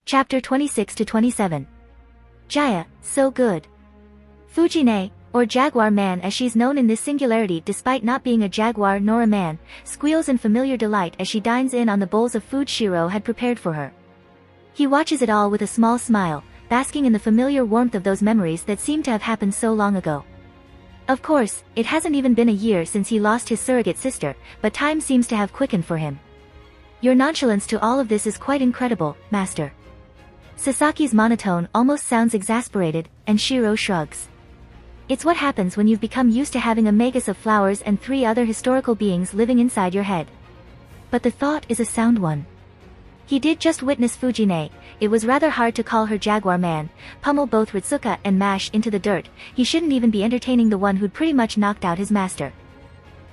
Chapter 26-27. Jaya, so good. Fujine, or Jaguar Man as she's known in this singularity despite not being a jaguar nor a man, squeals in familiar delight as she dines in on the bowls of food Shiro had prepared for her. He watches it all with a small smile, basking in the familiar warmth of those memories that seem to have happened so long ago. Of course, it hasn't even been a year since he lost his surrogate sister, but time seems to have quickened for him. Your nonchalance to all of this is quite incredible, master. Sasaki's monotone almost sounds exasperated, and Shiro shrugs. It's what happens when you've become used to having a magus of flowers and 3 other historical beings living inside your head. But the thought is a sound one. He did just witness Fujine. It was rather hard to call her Jaguar Man, pummel both Ritsuka and Mash into the dirt. He shouldn't even be entertaining the one who'd pretty much knocked out his master.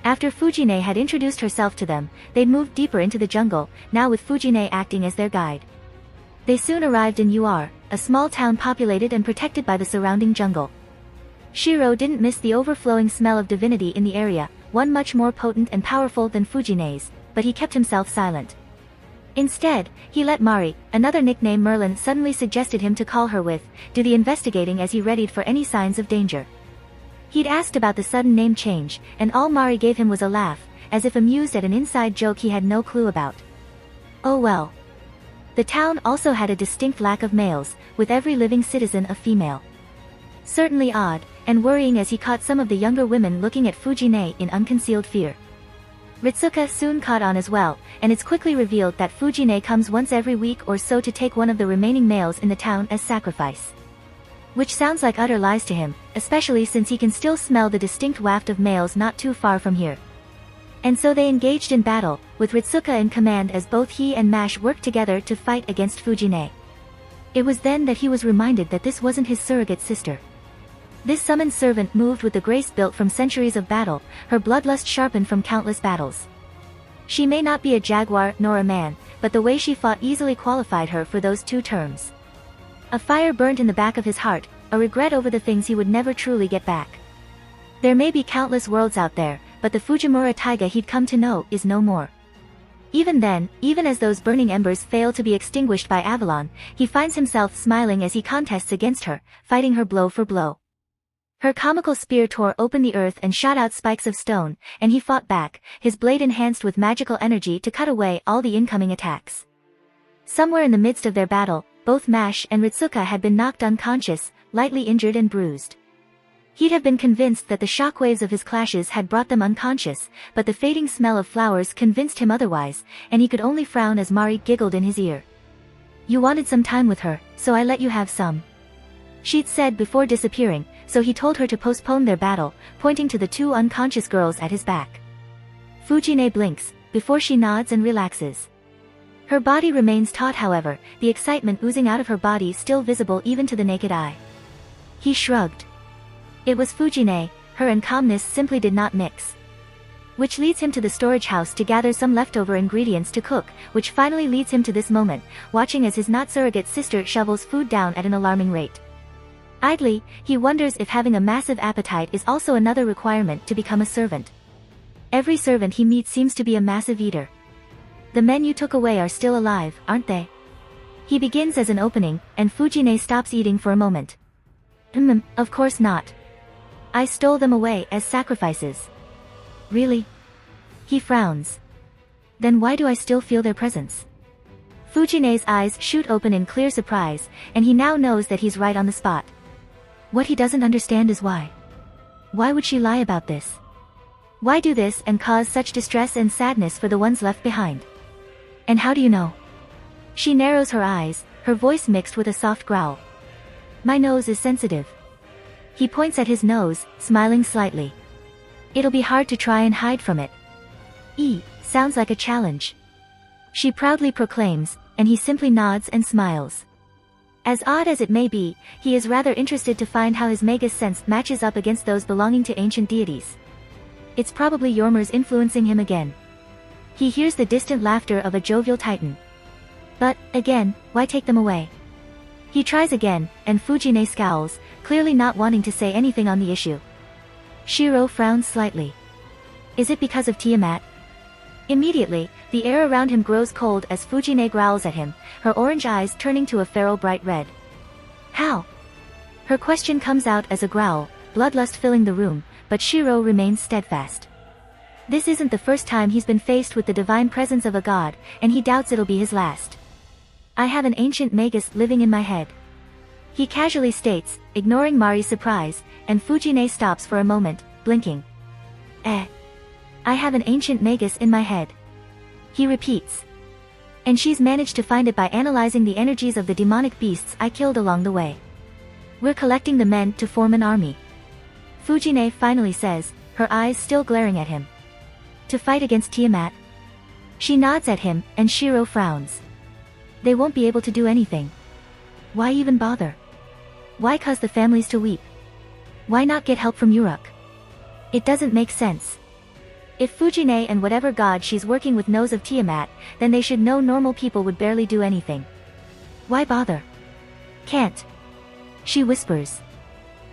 After Fujine had introduced herself to them, they'd moved deeper into the jungle, now with Fujine acting as their guide. They soon arrived in Ur, a small town populated and protected by the surrounding jungle. Shiro didn't miss the overflowing smell of divinity in the area, one much more potent and powerful than Fujine's, but he kept himself silent. Instead, he let Mari, another nickname Merlin suddenly suggested him to call her with, do the investigating as he readied for any signs of danger. He'd asked about the sudden name change, and all Mari gave him was a laugh, as if amused at an inside joke he had no clue about. Oh well. The town also had a distinct lack of males, with every living citizen a female. Certainly odd, and worrying as he caught some of the younger women looking at Fujine in unconcealed fear. Ritsuka soon caught on as well, and it's quickly revealed that Fujine comes once every week or so to take one of the remaining males in the town as sacrifice. Which sounds like utter lies to him, especially since he can still smell the distinct waft of males not too far from here. And so they engaged in battle, with Ritsuka in command as both he and Mash worked together to fight against Fujine. It was then that he was reminded that this wasn't his surrogate sister. This summoned servant moved with the grace built from centuries of battle, her bloodlust sharpened from countless battles. She may not be a jaguar nor a man, but the way she fought easily qualified her for those 2 terms. A fire burnt in the back of his heart, a regret over the things he would never truly get back. There may be countless worlds out there, but the Fujimura taiga he'd come to know is no more. Even then, even as those burning embers fail to be extinguished by Avalon, he finds himself smiling as he contests against her, fighting her blow for blow. Her comical spear tore open the earth and shot out spikes of stone, and he fought back, his blade enhanced with magical energy to cut away all the incoming attacks. Somewhere in the midst of their battle, both Mash and Ritsuka had been knocked unconscious, lightly injured and bruised. He'd have been convinced that the shockwaves of his clashes had brought them unconscious, but the fading smell of flowers convinced him otherwise, and he could only frown as Mari giggled in his ear. You wanted some time with her, so I let you have some. She'd said before disappearing, so he told her to postpone their battle, pointing to the 2 unconscious girls at his back. Fujine blinks, before she nods and relaxes. Her body remains taut however, the excitement oozing out of her body still visible even to the naked eye. He shrugged. It was Fujine, her and calmness simply did not mix. Which leads him to the storage house to gather some leftover ingredients to cook, which finally leads him to this moment, watching as his not-surrogate sister shovels food down at an alarming rate. Idly, he wonders if having a massive appetite is also another requirement to become a servant. Every servant he meets seems to be a massive eater. The men you took away are still alive, aren't they? He begins as an opening, and Fujine stops eating for a moment. Of course not. I stole them away as sacrifices. Really? He frowns. Then why do I still feel their presence? Fujine's eyes shoot open in clear surprise, and he now knows that he's right on the spot. What he doesn't understand is why. Why would she lie about this? Why do this and cause such distress and sadness for the ones left behind? And how do you know? She narrows her eyes, her voice mixed with a soft growl. My nose is sensitive. He points at his nose, smiling slightly. It'll be hard to try and hide from it. Sounds like a challenge. She proudly proclaims, and he simply nods and smiles. As odd as it may be, he is rather interested to find how his magus sense matches up against those belonging to ancient deities. It's probably Yormer's influencing him again. He hears the distant laughter of a jovial titan. But, again, why take them away? He tries again, and Fujine scowls, clearly not wanting to say anything on the issue. Shiro frowns slightly. Is it because of Tiamat? Immediately, the air around him grows cold as Fujine growls at him, her orange eyes turning to a feral bright red. How? Her question comes out as a growl, bloodlust filling the room, but Shiro remains steadfast. This isn't the first time he's been faced with the divine presence of a god, and he doubts it'll be his last. I have an ancient magus living in my head. He casually states, ignoring Mari's surprise, and Fujine stops for a moment, blinking. I have an ancient magus in my head. He repeats. And she's managed to find it by analyzing the energies of the demonic beasts I killed along the way. We're collecting the men to form an army. Fujine finally says, her eyes still glaring at him. To fight against Tiamat? She nods at him, and Shiro frowns. They won't be able to do anything. Why even bother? Why cause the families to weep? Why not get help from Uruk? It doesn't make sense. If Fujine and whatever god she's working with knows of Tiamat, then they should know normal people would barely do anything. Why bother? Can't. She whispers.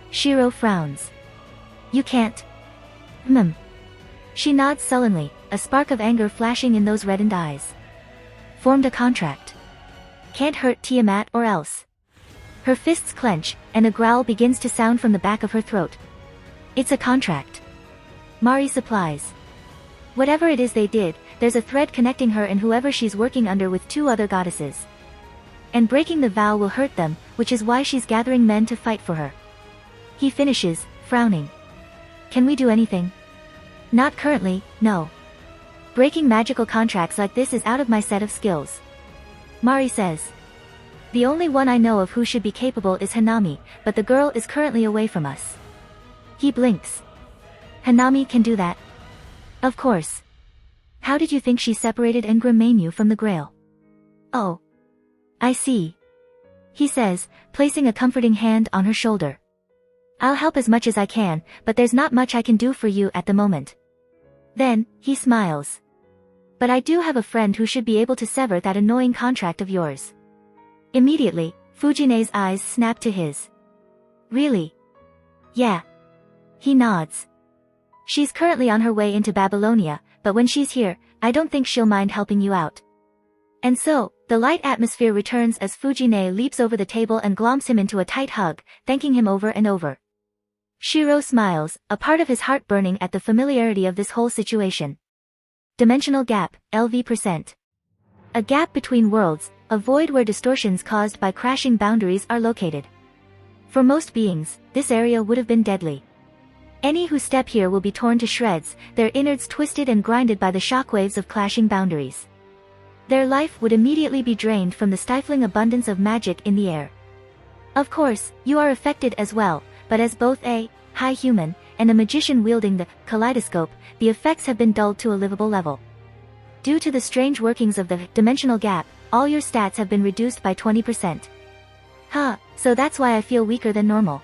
Shiro frowns. You can't? She nods sullenly, a spark of anger flashing in those reddened eyes. Formed a contract. Can't hurt Tiamat or else. Her fists clench, and a growl begins to sound from the back of her throat. It's a contract. Mari supplies. Whatever it is they did, there's a thread connecting her and whoever she's working under with two other goddesses. And breaking the vow will hurt them, which is why she's gathering men to fight for her. He finishes, frowning. Can we do anything? Not currently, no. Breaking magical contracts like this is out of my set of skills. Mari says. The only one I know of who should be capable is Hanami, but the girl is currently away from us. He blinks. Hanami can do that. Of course. How did you think she separated Engram Mainu from the Grail? Oh. I see. He says, placing a comforting hand on her shoulder. I'll help as much as I can, but there's not much I can do for you at the moment. Then, he smiles. But I do have a friend who should be able to sever that annoying contract of yours. Immediately, Fujine's eyes snap to his. Really? Yeah. He nods. She's currently on her way into Babylonia, but when she's here, I don't think she'll mind helping you out. And so, the light atmosphere returns as Fujine leaps over the table and gloms him into a tight hug, thanking him over and over. Shiro smiles, a part of his heart burning at the familiarity of this whole situation. Dimensional gap, LV%. A gap between worlds, a void where distortions caused by crashing boundaries are located. For most beings, this area would have been deadly. Any who step here will be torn to shreds, their innards twisted and grinded by the shockwaves of clashing boundaries. Their life would immediately be drained from the stifling abundance of magic in the air. Of course, you are affected as well, but as both a high human and a magician wielding the kaleidoscope, the effects have been dulled to a livable level. Due to the strange workings of the dimensional gap, all your stats have been reduced by 20%. So that's why I feel weaker than normal.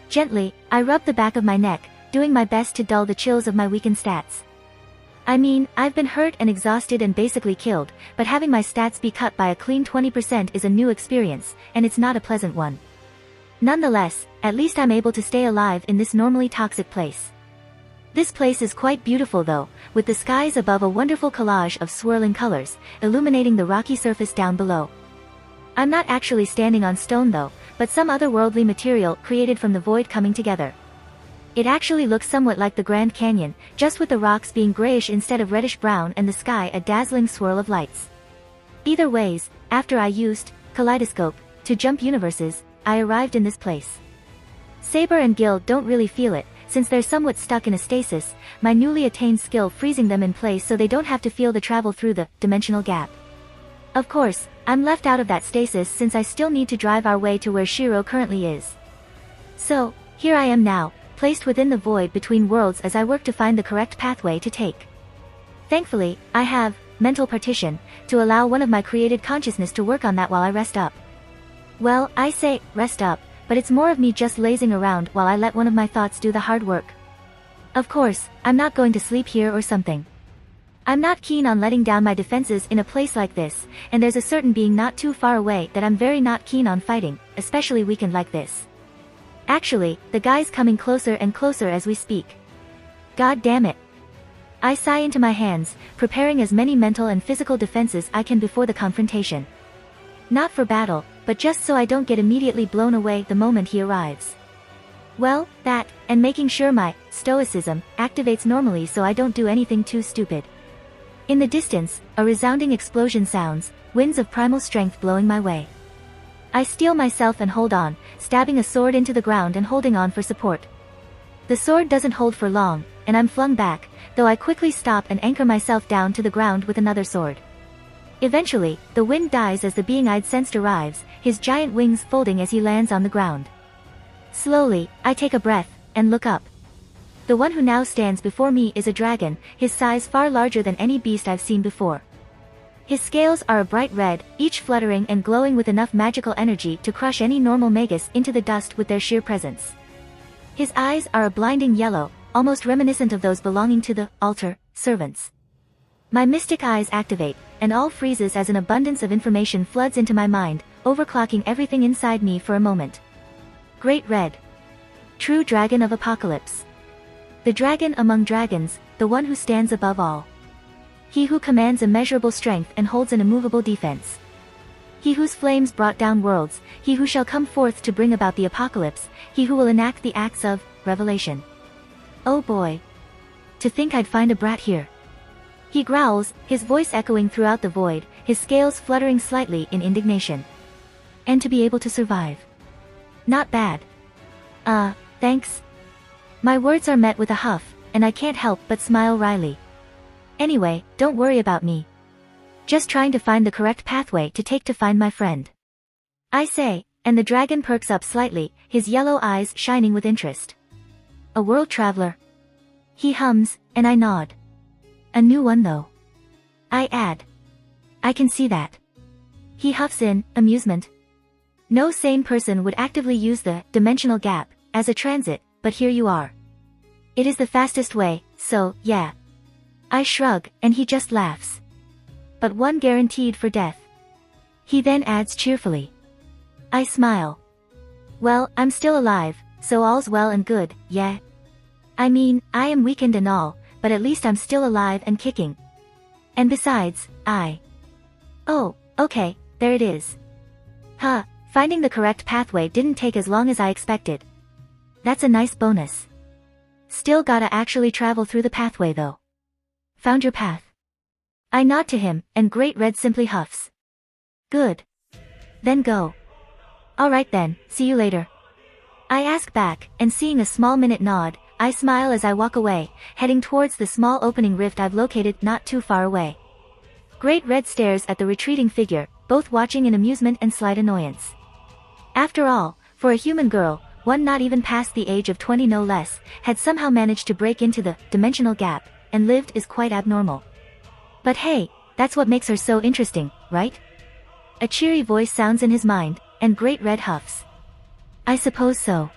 Gently, I rub the back of my neck, doing my best to dull the chills of my weakened stats. I mean, I've been hurt and exhausted and basically killed, but having my stats be cut by a clean 20% is a new experience, and it's not a pleasant one. Nonetheless, at least I'm able to stay alive in this normally toxic place. This place is quite beautiful though, with the skies above a wonderful collage of swirling colors, illuminating the rocky surface down below. I'm not actually standing on stone though, but some otherworldly material created from the void coming together. It actually looks somewhat like the Grand Canyon, just with the rocks being grayish instead of reddish-brown and the sky a dazzling swirl of lights. Either ways, after I used kaleidoscope to jump universes, I arrived in this place. Saber and Gil don't really feel it, since they're somewhat stuck in a stasis, my newly attained skill freezing them in place so they don't have to feel the travel through the dimensional gap. Of course, I'm left out of that stasis since I still need to drive our way to where Shiro currently is. So, here I am now, placed within the void between worlds as I work to find the correct pathway to take. Thankfully, I have mental partition to allow one of my created consciousness to work on that while I rest up. Well, I say rest up, but it's more of me just lazing around while I let one of my thoughts do the hard work. Of course, I'm not going to sleep here or something. I'm not keen on letting down my defenses in a place like this, and there's a certain being not too far away that I'm very not keen on fighting, especially weakened like this. Actually, the guy's coming closer and closer as we speak. God damn it. I sigh into my hands, preparing as many mental and physical defenses I can before the confrontation. Not for battle, but just so I don't get immediately blown away the moment he arrives. Well, that, and making sure my stoicism activates normally so I don't do anything too stupid. In the distance, a resounding explosion sounds, winds of primal strength blowing my way. I steel myself and hold on, stabbing a sword into the ground and holding on for support. The sword doesn't hold for long, and I'm flung back, though I quickly stop and anchor myself down to the ground with another sword. Eventually, the wind dies as the being I'd sensed arrives, his giant wings folding as he lands on the ground. Slowly, I take a breath, and look up. The one who now stands before me is a dragon, his size far larger than any beast I've seen before. His scales are a bright red, each fluttering and glowing with enough magical energy to crush any normal magus into the dust with their sheer presence. His eyes are a blinding yellow, almost reminiscent of those belonging to the altar servants. My mystic eyes activate, and all freezes as an abundance of information floods into my mind, overclocking everything inside me for a moment. Great Red. True Dragon of Apocalypse. The dragon among dragons, the one who stands above all. He who commands immeasurable strength and holds an immovable defense. He whose flames brought down worlds, he who shall come forth to bring about the apocalypse, he who will enact the acts of revelation. Oh boy. To think I'd find a brat here. He growls, his voice echoing throughout the void, his scales fluttering slightly in indignation. And to be able to survive. Not bad. Thanks. My words are met with a huff, and I can't help but smile wryly. Anyway, don't worry about me. Just trying to find the correct pathway to take to find my friend. I say, and the dragon perks up slightly, his yellow eyes shining with interest. A world traveler. He hums, and I nod. A new one though. I add. I can see that. He huffs in amusement. No sane person would actively use the dimensional gap as a transit, but here you are. It is the fastest way, so, yeah. I shrug, and he just laughs. But one guaranteed for death. He then adds cheerfully. I smile. Well, I'm still alive, so all's well and good, yeah. I mean, I am weakened and all, but at least I'm still alive and kicking. And besides, Oh, okay, there it is. Finding the correct pathway didn't take as long as I expected. That's a nice bonus. Still gotta actually travel through the pathway though. Found your path. I nod to him, and Great Red simply huffs. Good. Then go. Alright then, see you later. I ask back, and seeing a small minute nod, I smile as I walk away, heading towards the small opening rift I've located not too far away. Great Red stares at the retreating figure, both watching in amusement and slight annoyance. After all, for a human girl, one not even past the age of 20 no less, had somehow managed to break into the dimensional gap, and lived is quite abnormal. But hey, that's what makes her so interesting, right? A cheery voice sounds in his mind, and Great Red huffs. I suppose so.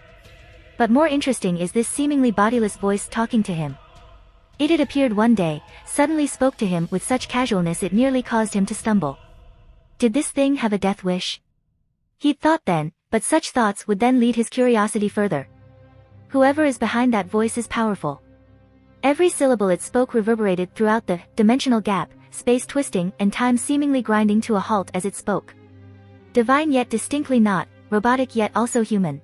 But more interesting is this seemingly bodiless voice talking to him. It had appeared one day, suddenly spoke to him with such casualness it nearly caused him to stumble. Did this thing have a death wish? He'd thought then, but such thoughts would then lead his curiosity further. Whoever is behind that voice is powerful. Every syllable it spoke reverberated throughout the dimensional gap, space twisting and time seemingly grinding to a halt as it spoke. Divine yet distinctly not, robotic yet also human.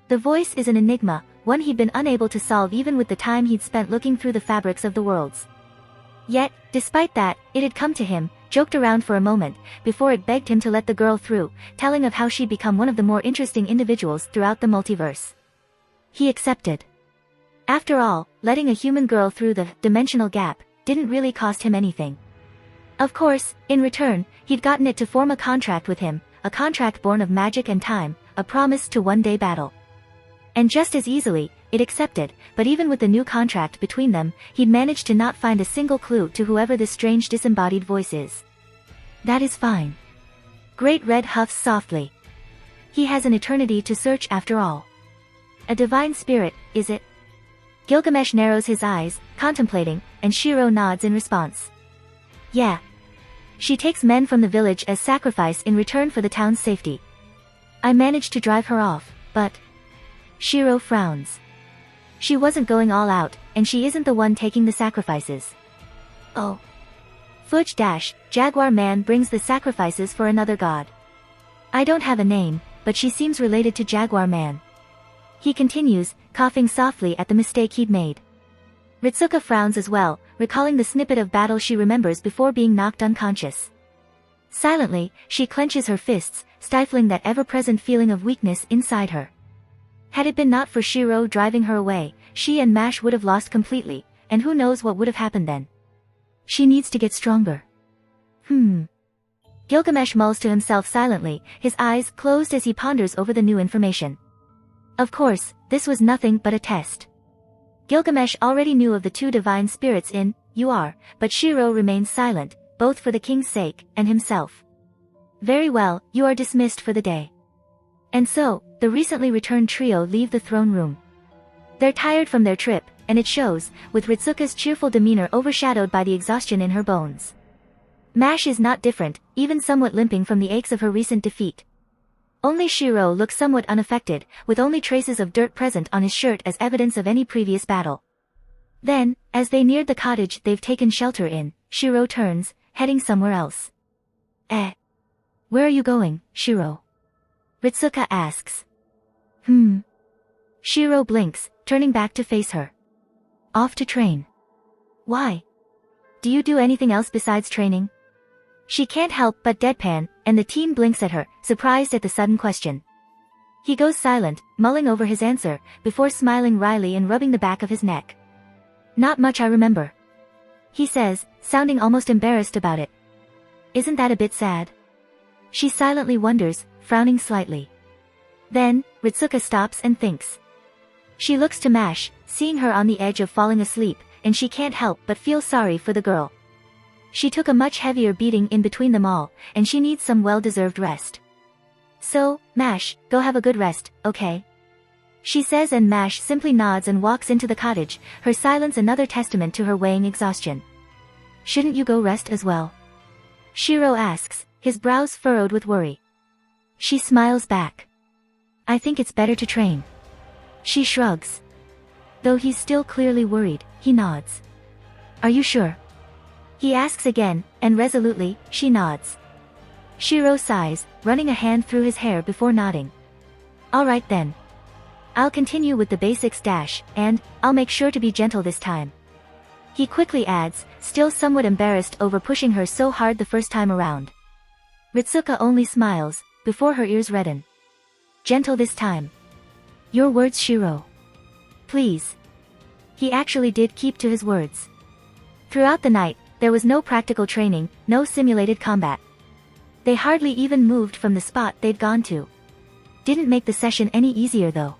The voice is an enigma, one he'd been unable to solve even with the time he'd spent looking through the fabrics of the worlds. Yet, despite that, it had come to him, joked around for a moment, before it begged him to let the girl through, telling of how she'd become one of the more interesting individuals throughout the multiverse. He accepted. After all, letting a human girl through the dimensional gap didn't really cost him anything. Of course, in return, he'd gotten it to form a contract with him, a contract born of magic and time, a promise to one day battle. And just as easily, it accepted, but even with the new contract between them, he'd managed to not find a single clue to whoever this strange disembodied voice is. That is fine. Great Red huffs softly. He has an eternity to search after all. A divine spirit, is it? Gilgamesh narrows his eyes, contemplating, and Shiro nods in response. Yeah. She takes men from the village as sacrifice in return for the town's safety. I managed to drive her off, but... Shiro frowns. She wasn't going all out, and she isn't the one taking the sacrifices. Oh. Fuj Jaguar Man brings the sacrifices for another god. I don't have a name, but she seems related to Jaguar Man. He continues, coughing softly at the mistake he'd made. Ritsuka frowns as well, recalling the snippet of battle she remembers before being knocked unconscious. Silently, she clenches her fists, stifling that ever-present feeling of weakness inside her. Had it been not for Shiro driving her away, she and Mash would have lost completely, and who knows what would have happened then. She needs to get stronger. Gilgamesh mulls to himself silently, his eyes closed as he ponders over the new information. Of course, this was nothing but a test. Gilgamesh already knew of the two divine spirits in UR, but Shiro remains silent, both for the king's sake, and himself. Very well, you are dismissed for the day. And so, the recently returned trio leave the throne room. They're tired from their trip, and it shows, with Ritsuka's cheerful demeanor overshadowed by the exhaustion in her bones. Mash is not different, even somewhat limping from the aches of her recent defeat. Only Shiro looks somewhat unaffected, with only traces of dirt present on his shirt as evidence of any previous battle. Then, as they neared the cottage they've taken shelter in, Shiro turns, heading somewhere else. Where are you going, Shiro? Ritsuka asks. Shiro blinks, turning back to face her. Off to train. Why? Do you do anything else besides training? She can't help but deadpan, and the teen blinks at her, surprised at the sudden question. He goes silent, mulling over his answer, before smiling wryly and rubbing the back of his neck. Not much I remember. He says, sounding almost embarrassed about it. Isn't that a bit sad? She silently wonders, frowning slightly. Then, Ritsuka stops and thinks. She looks to Mash, seeing her on the edge of falling asleep, and she can't help but feel sorry for the girl. She took a much heavier beating in between them all, and she needs some well-deserved rest. So, Mash, go have a good rest, okay? She says, and Mash simply nods and walks into the cottage, her silence another testament to her weighing exhaustion. Shouldn't you go rest as well? Shiro asks, his brows furrowed with worry. She smiles back. I think it's better to train. She shrugs. Though he's still clearly worried, he nods. Are you sure? He asks again, and resolutely, she nods. Shiro sighs, running a hand through his hair before nodding. All right then. I'll continue with the basics and, I'll make sure to be gentle this time. He quickly adds, still somewhat embarrassed over pushing her so hard the first time around. Ritsuka only smiles, before her ears redden. Gentle this time. Your words, Shiro. Please. He actually did keep to his words. Throughout the night, there was no practical training, no simulated combat. They hardly even moved from the spot they'd gone to. Didn't make the session any easier though.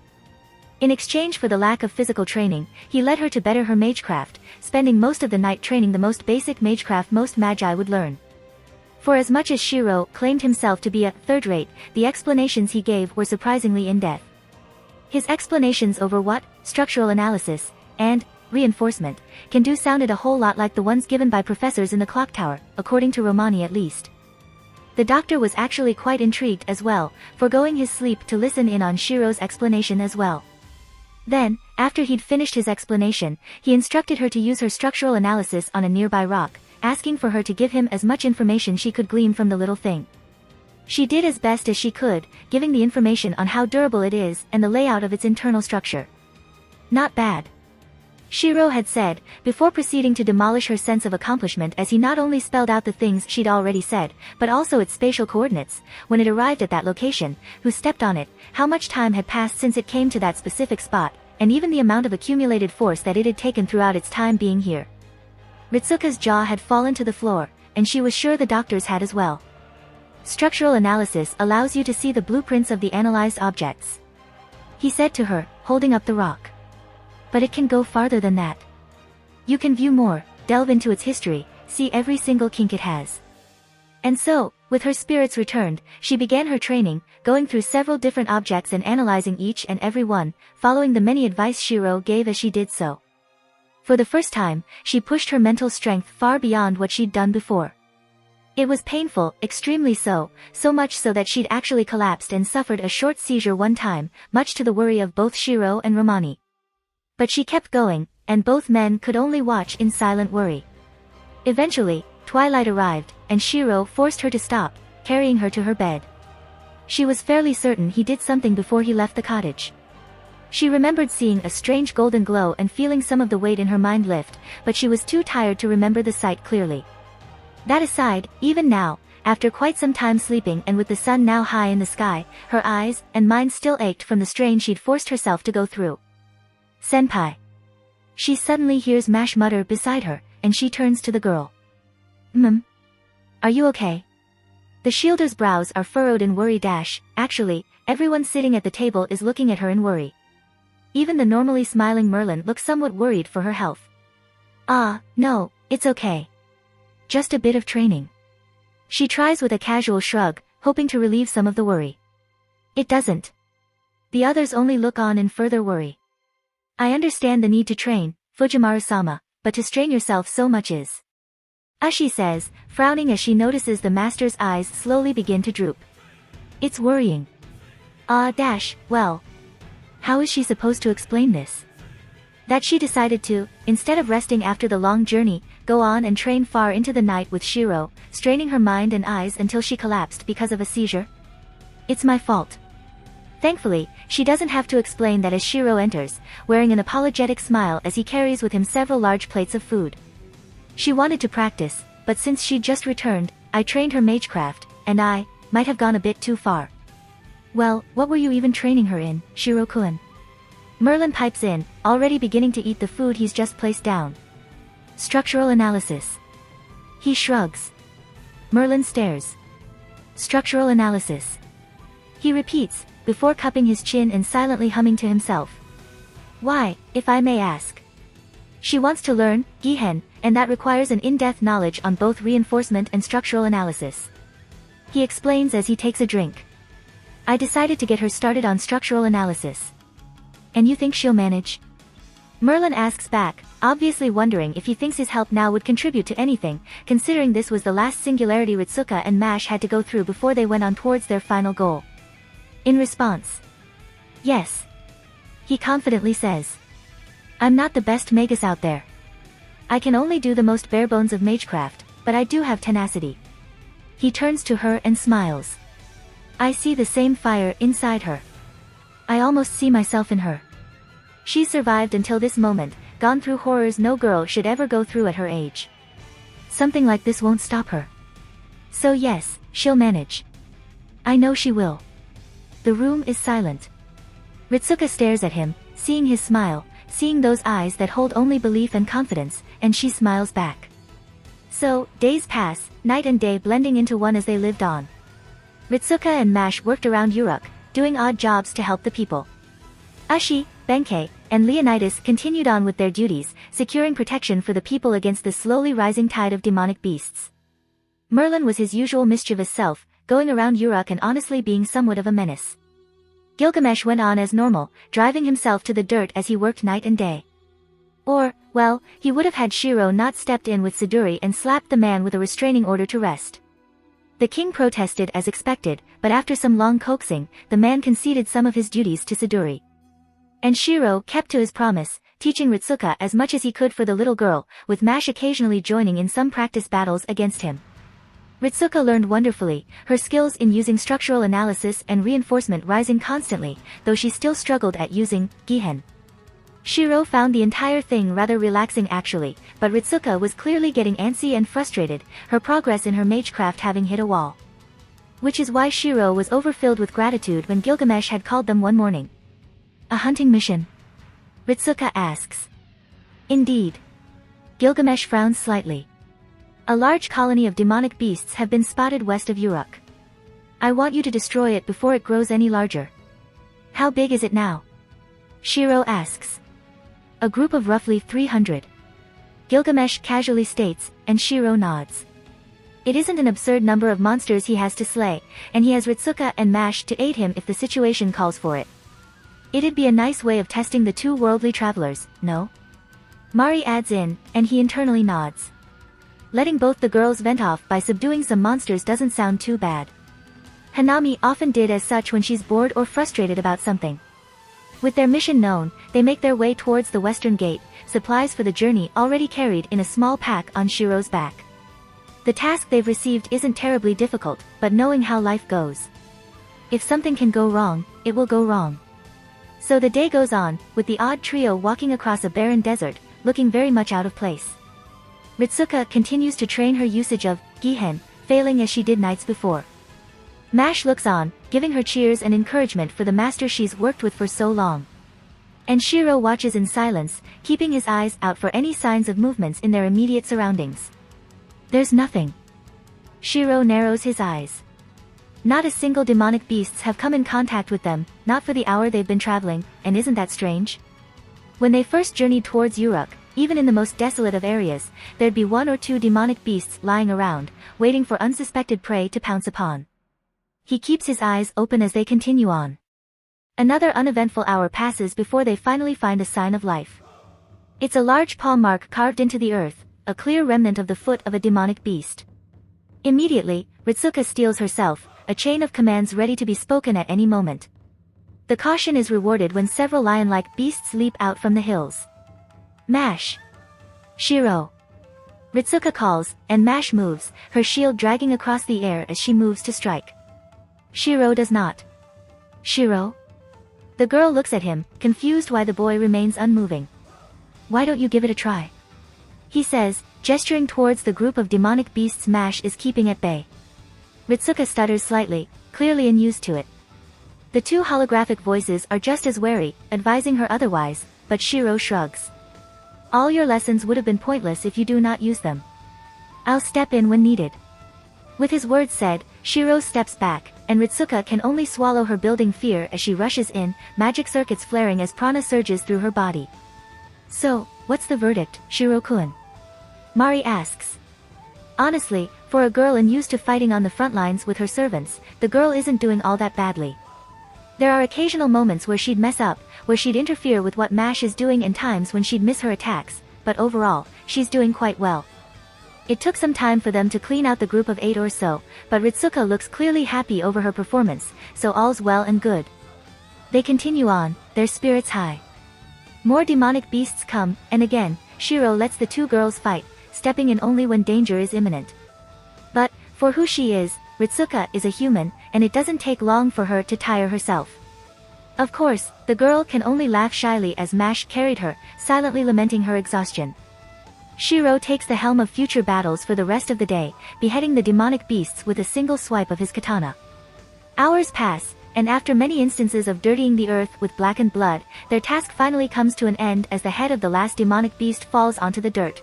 In exchange for the lack of physical training, he led her to better her magecraft, spending most of the night training the most basic magecraft most magi would learn. For as much as Shiro claimed himself to be a third-rate, the explanations he gave were surprisingly in-depth. His explanations over what, structural analysis, and reinforcement, can do sounded a whole lot like the ones given by professors in the clock tower, according to Romani at least. The doctor was actually quite intrigued as well, foregoing his sleep to listen in on Shiro's explanation as well. Then, after he'd finished his explanation, he instructed her to use her structural analysis on a nearby rock, asking for her to give him as much information she could glean from the little thing. She did as best as she could, giving the information on how durable it is and the layout of its internal structure. Not bad. Shiro had said, before proceeding to demolish her sense of accomplishment as he not only spelled out the things she'd already said, but also its spatial coordinates, when it arrived at that location, who stepped on it, how much time had passed since it came to that specific spot, and even the amount of accumulated force that it had taken throughout its time being here. Ritsuka's jaw had fallen to the floor, and she was sure the doctor's had as well. Structural analysis allows you to see the blueprints of the analyzed objects. He said to her, holding up the rock. But it can go farther than that. You can view more, delve into its history, see every single kink it has. And so, with her spirits returned, she began her training, going through several different objects and analyzing each and every one, following the many advice Shiro gave as she did so. For the first time, she pushed her mental strength far beyond what she'd done before. It was painful, extremely so much so that she'd actually collapsed and suffered a short seizure one time, much to the worry of both Shiro and Romani. But she kept going, and both men could only watch in silent worry. Eventually, twilight arrived, and Shiro forced her to stop, carrying her to her bed. She was fairly certain he did something before he left the cottage. She remembered seeing a strange golden glow and feeling some of the weight in her mind lift, but she was too tired to remember the sight clearly. That aside, even now, after quite some time sleeping and with the sun now high in the sky, her eyes and mind still ached from the strain she'd forced herself to go through. "Senpai." She suddenly hears Mash mutter beside her, and she turns to the girl. Are you okay?" The shielder's brows are furrowed in worry. Actually, everyone sitting at the table is looking at her in worry. Even the normally smiling Merlin looks somewhat worried for her health. No, it's okay. Just a bit of training." She tries with a casual shrug, hoping to relieve some of the worry. It doesn't. The others only look on in further worry. "I understand the need to train, Fujimaru-sama, but to strain yourself so much is..." She says, frowning as she notices the master's eyes slowly begin to droop. It's worrying. Well. How is she supposed to explain this? That she decided to, instead of resting after the long journey, go on and train far into the night with Shiro, straining her mind and eyes until she collapsed because of a seizure? It's my fault. Thankfully, she doesn't have to explain that as Shiro enters, wearing an apologetic smile as he carries with him several large plates of food. She wanted to practice, but since she'd just returned, I trained her magecraft, and I might have gone a bit too far. Well, what were you even training her in, Shiro-kun? Merlin pipes in, already beginning to eat the food he's just placed down. Structural analysis. He shrugs. Merlin stares. Structural analysis. He repeats, before cupping his chin and silently humming to himself. Why, if I may ask? She wants to learn, Gihen, and that requires an in-depth knowledge on both reinforcement and structural analysis. He explains as he takes a drink. I decided to get her started on structural analysis. And you think she'll manage? Merlin asks back, obviously wondering if he thinks his help now would contribute to anything, considering this was the last singularity Ritsuka and Mash had to go through before they went on towards their final goal. In response, yes. He confidently says. I'm not the best magus out there. I can only do the most bare bones of magecraft, but I do have tenacity. He turns to her and smiles. I see the same fire inside her. I almost see myself in her. She's survived until this moment, gone through horrors no girl should ever go through at her age. Something like this won't stop her. So yes, she'll manage. I know she will. The room is silent. Ritsuka stares at him, seeing his smile, seeing those eyes that hold only belief and confidence, and she smiles back. So, days pass, night and day blending into one as they lived on. Ritsuka and Mash worked around Uruk, doing odd jobs to help the people. Ashi, Benkei, and Leonidas continued on with their duties, securing protection for the people against the slowly rising tide of demonic beasts. Merlin was his usual mischievous self, going around Uruk and honestly being somewhat of a menace. Gilgamesh went on as normal, driving himself to the dirt as he worked night and day. Or, well, he would have had Shiro not stepped in with Siduri and slapped the man with a restraining order to rest. The king protested as expected, but after some long coaxing, the man conceded some of his duties to Siduri. And Shiro kept to his promise, teaching Ritsuka as much as he could for the little girl, with Mash occasionally joining in some practice battles against him. Ritsuka learned wonderfully, her skills in using structural analysis and reinforcement rising constantly, though she still struggled at using Gihen. Shiro found the entire thing rather relaxing actually, but Ritsuka was clearly getting antsy and frustrated, her progress in her magecraft having hit a wall. Which is why Shiro was overfilled with gratitude when Gilgamesh had called them one morning. A hunting mission? Ritsuka asks. Indeed. Gilgamesh frowns slightly. A large colony of demonic beasts have been spotted west of Uruk. I want you to destroy it before it grows any larger. How big is it now? Shiro asks. A group of roughly 300. Gilgamesh casually states, and Shiro nods. It isn't an absurd number of monsters he has to slay, and he has Ritsuka and Mash to aid him if the situation calls for it. It'd be a nice way of testing the two worldly travelers, no? Mari adds in, and he internally nods. Letting both the girls vent off by subduing some monsters doesn't sound too bad. Hanami often did as such when she's bored or frustrated about something. With their mission known, they make their way towards the western gate, supplies for the journey already carried in a small pack on Shiro's back. The task they've received isn't terribly difficult, but knowing how life goes. If something can go wrong, it will go wrong. So the day goes on, with the odd trio walking across a barren desert, looking very much out of place. Ritsuka continues to train her usage of Gihen, failing as she did nights before. Mash looks on, giving her cheers and encouragement for the master she's worked with for so long. And Shiro watches in silence, keeping his eyes out for any signs of movements in their immediate surroundings. There's nothing. Shiro narrows his eyes. Not a single demonic beasts have come in contact with them, not for the hour they've been traveling, and isn't that strange? When they first journeyed towards Uruk, even in the most desolate of areas, there'd be one or two demonic beasts lying around, waiting for unsuspected prey to pounce upon. He keeps his eyes open as they continue on. Another uneventful hour passes before they finally find a sign of life. It's a large paw mark carved into the earth, a clear remnant of the foot of a demonic beast. Immediately, Ritsuka steels herself, a chain of commands ready to be spoken at any moment. The caution is rewarded when several lion-like beasts leap out from the hills. Mash! Shiro! Ritsuka calls, and Mash moves, her shield dragging across the air as she moves to strike. Shiro does not. Shiro? The girl looks at him, confused why the boy remains unmoving. Why don't you give it a try? He says, gesturing towards the group of demonic beasts Mash is keeping at bay. Ritsuka stutters slightly, clearly unused to it. The two holographic voices are just as wary, advising her otherwise, but Shiro shrugs. All your lessons would have been pointless if you do not use them. I'll step in when needed. With his words said, Shiro steps back, and Ritsuka can only swallow her building fear as she rushes in, magic circuits flaring as prana surges through her body. So, what's the verdict, Shiro-kun? Mari asks. Honestly, for a girl unused to fighting on the front lines with her servants, the girl isn't doing all that badly. There are occasional moments where she'd mess up, where she'd interfere with what Mash is doing and times when she'd miss her attacks, but overall, she's doing quite well. It took some time for them to clean out the group of 8 or so, but Ritsuka looks clearly happy over her performance, so all's well and good. They continue on, their spirits high. More demonic beasts come, and again, Shiro lets the two girls fight, stepping in only when danger is imminent. But, for who she is, Ritsuka is a human, and it doesn't take long for her to tire herself. Of course, the girl can only laugh shyly as Mash carried her, silently lamenting her exhaustion. Shiro takes the helm of future battles for the rest of the day, beheading the demonic beasts with a single swipe of his katana. Hours pass, and after many instances of dirtying the earth with blackened blood, their task finally comes to an end as the head of the last demonic beast falls onto the dirt.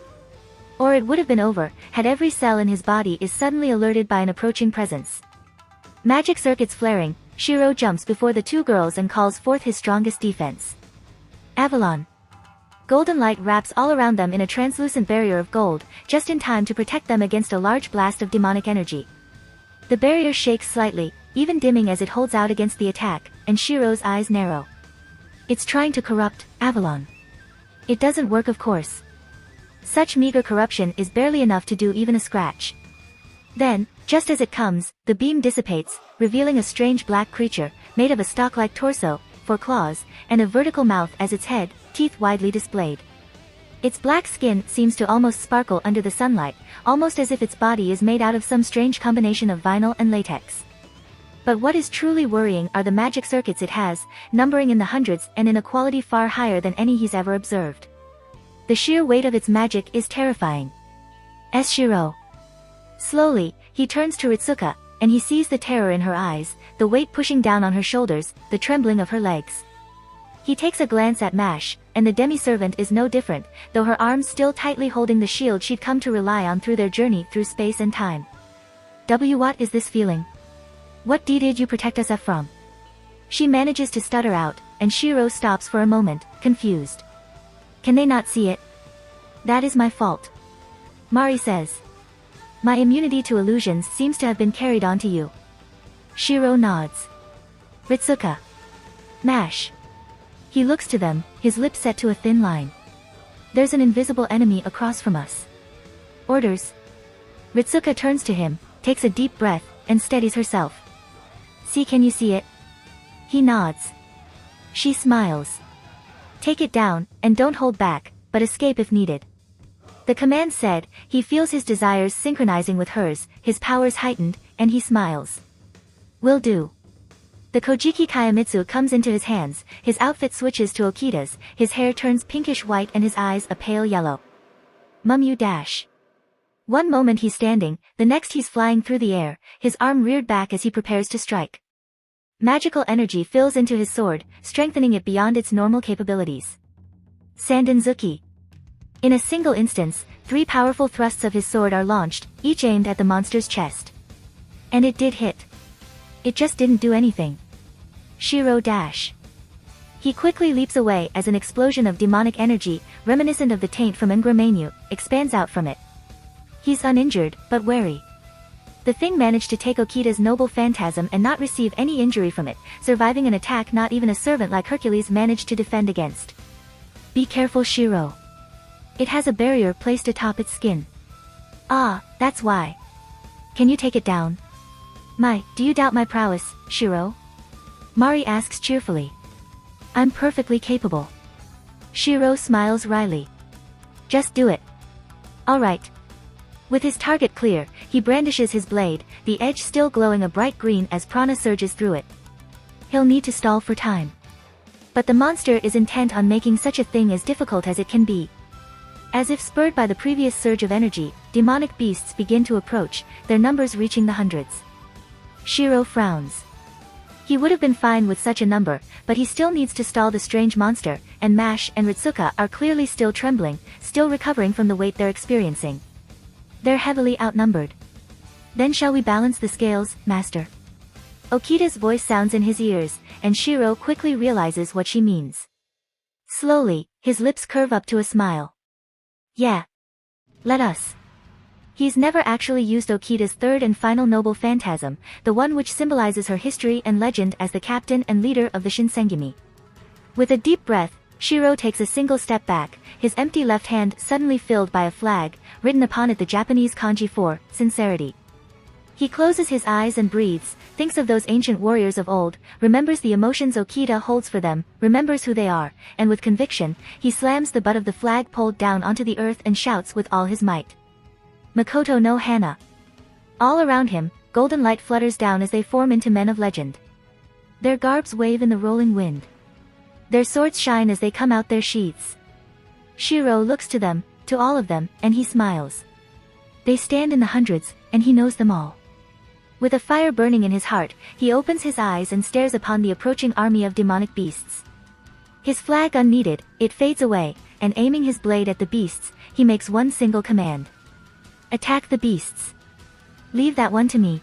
Or it would have been over, had every cell in his body is suddenly alerted by an approaching presence. Magic circuits flaring, Shiro jumps before the two girls and calls forth his strongest defense. Avalon. Golden light wraps all around them in a translucent barrier of gold, just in time to protect them against a large blast of demonic energy. The barrier shakes slightly, even dimming as it holds out against the attack, and Shiro's eyes narrow. It's trying to corrupt Avalon. It doesn't work, of course. Such meager corruption is barely enough to do even a scratch. Then, just as it comes, the beam dissipates, revealing a strange black creature, made of a stalk-like torso, 4 claws, and a vertical mouth as its head, teeth widely displayed. Its black skin seems to almost sparkle under the sunlight, almost as if its body is made out of some strange combination of vinyl and latex. But what is truly worrying are the magic circuits it has, numbering in the hundreds and in a quality far higher than any he's ever observed. The sheer weight of its magic is terrifying. Shiro. Slowly, he turns to Ritsuka, and he sees the terror in her eyes, the weight pushing down on her shoulders, the trembling of her legs. He takes a glance at Mash, and the demi-servant is no different, though her arms still tightly holding the shield she'd come to rely on through their journey through space and time. What is this feeling? What did you protect us from? She manages to stutter out, and Shiro stops for a moment, confused. Can they not see it? That is my fault. Mari says. My immunity to illusions seems to have been carried on to you. Shiro nods. Ritsuka. Mash. He looks to them, his lips set to a thin line. There's an invisible enemy across from us. Orders. Ritsuka turns to him, takes a deep breath, and steadies herself. See, can you see it? He nods. She smiles. Take it down, and don't hold back, but escape if needed. The command said, he feels his desires synchronizing with hers, his powers heightened, and he smiles. Will do. The Kojiki Kaimitsu comes into his hands, his outfit switches to Okita's, his hair turns pinkish white and his eyes a pale yellow. Mumyu dash. One moment he's standing, the next he's flying through the air, his arm reared back as he prepares to strike. Magical energy fills into his sword, strengthening it beyond its normal capabilities. Sandenzuki. In a single instance, 3 powerful thrusts of his sword are launched, each aimed at the monster's chest. And it did hit. It just didn't do anything. Shiro dash. He quickly leaps away as an explosion of demonic energy, reminiscent of the taint from Ngramenu, expands out from it. He's uninjured, but wary. The thing managed to take Okita's noble phantasm and not receive any injury from it, surviving an attack not even a servant like Hercules managed to defend against. Be careful, Shiro. It has a barrier placed atop its skin. Ah, that's why. Can you take it down? Do you doubt my prowess, Shiro? Mari asks cheerfully. I'm perfectly capable. Shiro smiles wryly. Just do it. Alright. With his target clear, he brandishes his blade, the edge still glowing a bright green as prana surges through it. He'll need to stall for time. But the monster is intent on making such a thing as difficult as it can be. As if spurred by the previous surge of energy, demonic beasts begin to approach, their numbers reaching the hundreds. Shiro frowns. He would have been fine with such a number, but he still needs to stall the strange monster, and Mash and Ritsuka are clearly still trembling, still recovering from the weight they're experiencing. They're heavily outnumbered. Then shall we balance the scales, master? Okita's voice sounds in his ears, and Shiro quickly realizes what she means. Slowly, his lips curve up to a smile. Yeah. Let us. He's never actually used Okita's third and final noble phantasm, the one which symbolizes her history and legend as the captain and leader of the Shinsengumi. With a deep breath, Shiro takes a single step back, his empty left hand suddenly filled by a flag, written upon it the Japanese kanji for sincerity. He closes his eyes and breathes, thinks of those ancient warriors of old, remembers the emotions Okita holds for them, remembers who they are, and with conviction, he slams the butt of the flagpole down onto the earth and shouts with all his might. Makoto no Hana. All around him, golden light flutters down as they form into men of legend. Their garbs wave in the rolling wind. Their swords shine as they come out their sheaths. Shiro looks to them, to all of them, and he smiles. They stand in the hundreds, and he knows them all. With a fire burning in his heart, he opens his eyes and stares upon the approaching army of demonic beasts. His flag unneeded, it fades away, and aiming his blade at the beasts, he makes one single command. Attack the beasts. Leave that one to me.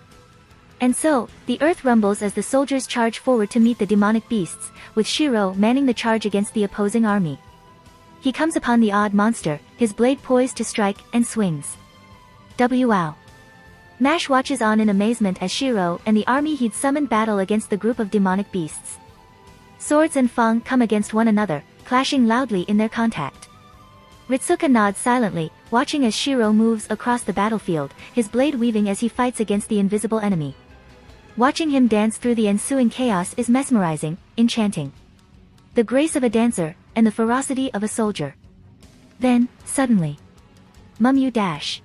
And so, the earth rumbles as the soldiers charge forward to meet the demonic beasts, with Shiro manning the charge against the opposing army. He comes upon the odd monster, his blade poised to strike, and swings. Wow. Mash watches on in amazement as Shiro and the army he'd summoned battle against the group of demonic beasts. Swords and fang come against one another, clashing loudly in their contact. Ritsuka nods silently, watching as Shiro moves across the battlefield, his blade weaving as he fights against the invisible enemy. Watching him dance through the ensuing chaos is mesmerizing, enchanting. The grace of a dancer, and the ferocity of a soldier. Then, suddenly. Mumyu dash.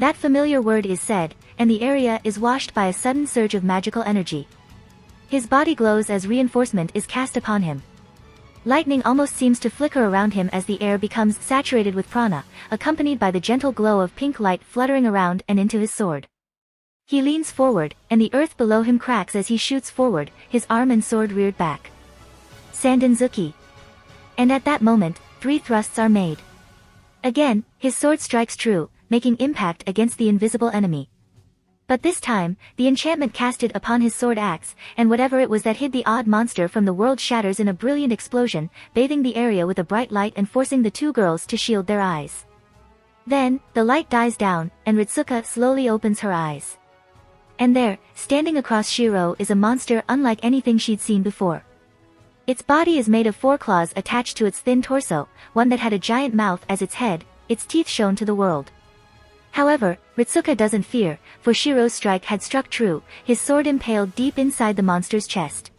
That familiar word is said, and the area is washed by a sudden surge of magical energy. His body glows as reinforcement is cast upon him. Lightning almost seems to flicker around him as the air becomes saturated with prana, accompanied by the gentle glow of pink light fluttering around and into his sword. He leans forward, and the earth below him cracks as he shoots forward, his arm and sword reared back. Sandenzuki. And at that moment, 3 thrusts are made. Again, his sword strikes true, making impact against the invisible enemy. But this time, the enchantment casted upon his sword axe, and whatever it was that hid the odd monster from the world shatters in a brilliant explosion, bathing the area with a bright light and forcing the 2 girls to shield their eyes. Then, the light dies down, and Ritsuka slowly opens her eyes. And there, standing across Shiro is a monster unlike anything she'd seen before. Its body is made of 4 claws attached to its thin torso, one that had a giant mouth as its head, its teeth shown to the world. However, Ritsuka doesn't fear, for Shiro's strike had struck true, his sword impaled deep inside the monster's chest.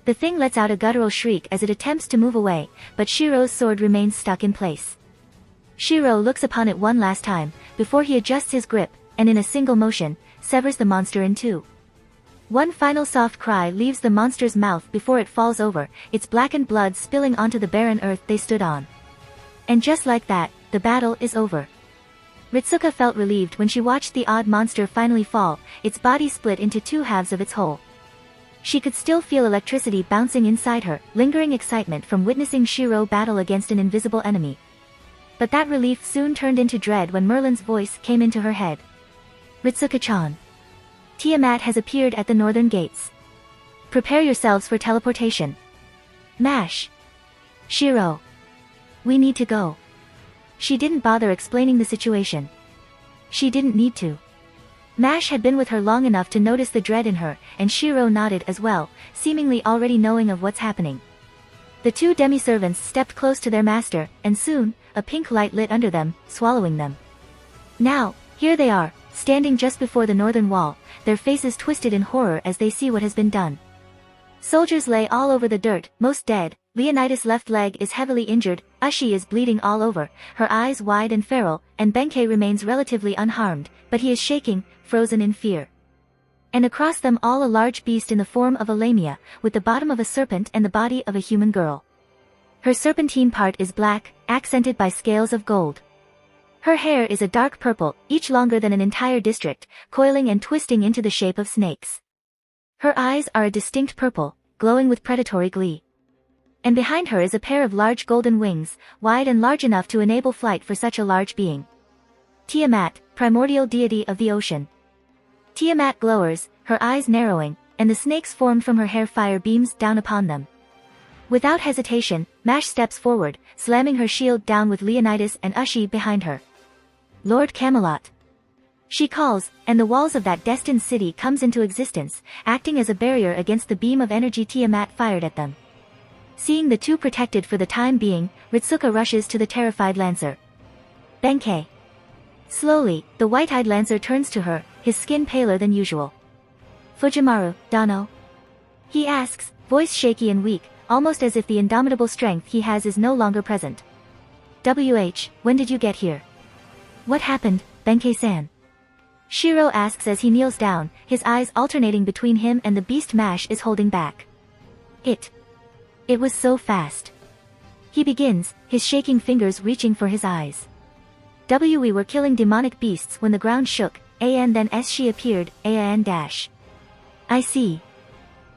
The thing lets out a guttural shriek as it attempts to move away, but Shiro's sword remains stuck in place. Shiro looks upon it one last time, before he adjusts his grip, and in a single motion, severs the monster in two. One final soft cry leaves the monster's mouth before it falls over, its blackened blood spilling onto the barren earth they stood on. And just like that, the battle is over. Ritsuka felt relieved when she watched the odd monster finally fall, its body split into two halves of its whole. She could still feel electricity bouncing inside her, lingering excitement from witnessing Shiro battle against an invisible enemy. But that relief soon turned into dread when Merlin's voice came into her head. Ritsuka-chan. Tiamat has appeared at the northern gates. Prepare yourselves for teleportation. Mash. Shiro. We need to go. She didn't bother explaining the situation. She didn't need to. Mash had been with her long enough to notice the dread in her, and Shiro nodded as well, seemingly already knowing of what's happening. The two demi-servants stepped close to their master, and soon, a pink light lit under them, swallowing them. Now, here they are, standing just before the northern wall, their faces twisted in horror as they see what has been done. Soldiers lay all over the dirt, most dead. Leonidas' left leg is heavily injured, Ushi is bleeding all over, her eyes wide and feral, and Benkei remains relatively unharmed, but he is shaking, frozen in fear. And across them all a large beast in the form of a lamia, with the bottom of a serpent and the body of a human girl. Her serpentine part is black, accented by scales of gold. Her hair is a dark purple, each longer than an entire district, coiling and twisting into the shape of snakes. Her eyes are a distinct purple, glowing with predatory glee. And behind her is a pair of large golden wings, wide and large enough to enable flight for such a large being. Tiamat, primordial deity of the ocean. Tiamat glowers, her eyes narrowing, and the snakes formed from her hair fire beams down upon them. Without hesitation, Mash steps forward, slamming her shield down with Leonidas and Ushi behind her. Lord Camelot. She calls, and the walls of that destined city comes into existence, acting as a barrier against the beam of energy Tiamat fired at them. Seeing the two protected for the time being, Ritsuka rushes to the terrified Lancer. Benkei. Slowly, the white-eyed Lancer turns to her, his skin paler than usual. Fujimaru, Dano? He asks, voice shaky and weak, almost as if the indomitable strength he has is no longer present. When did you get here? What happened, Benkei-san? Shiro asks as he kneels down, his eyes alternating between him and the beast Mash is holding back. It was so fast. He begins, his shaking fingers reaching for his eyes. We were killing demonic beasts when the ground shook, and then as she appeared, and dash. I see.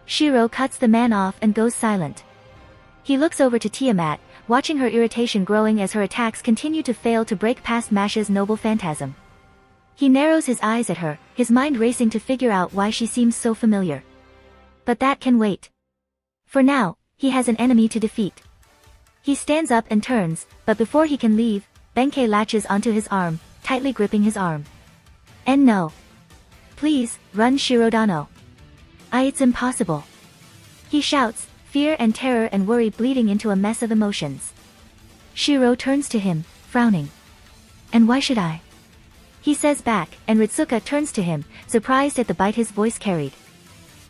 Shiro cuts the man off and goes silent. He looks over to Tiamat, watching her irritation growing as her attacks continue to fail to break past Mash's noble phantasm. He narrows his eyes at her, his mind racing to figure out why she seems so familiar. But that can wait. For now, he has an enemy to defeat. He stands up and turns, but before he can leave, Benkei latches onto his arm, tightly gripping his arm. And no. Please, run Shirodano. It's impossible. He shouts, fear and terror and worry bleeding into a mess of emotions. Shiro turns to him, frowning. And why should I? He says back, and Ritsuka turns to him, surprised at the bite his voice carried.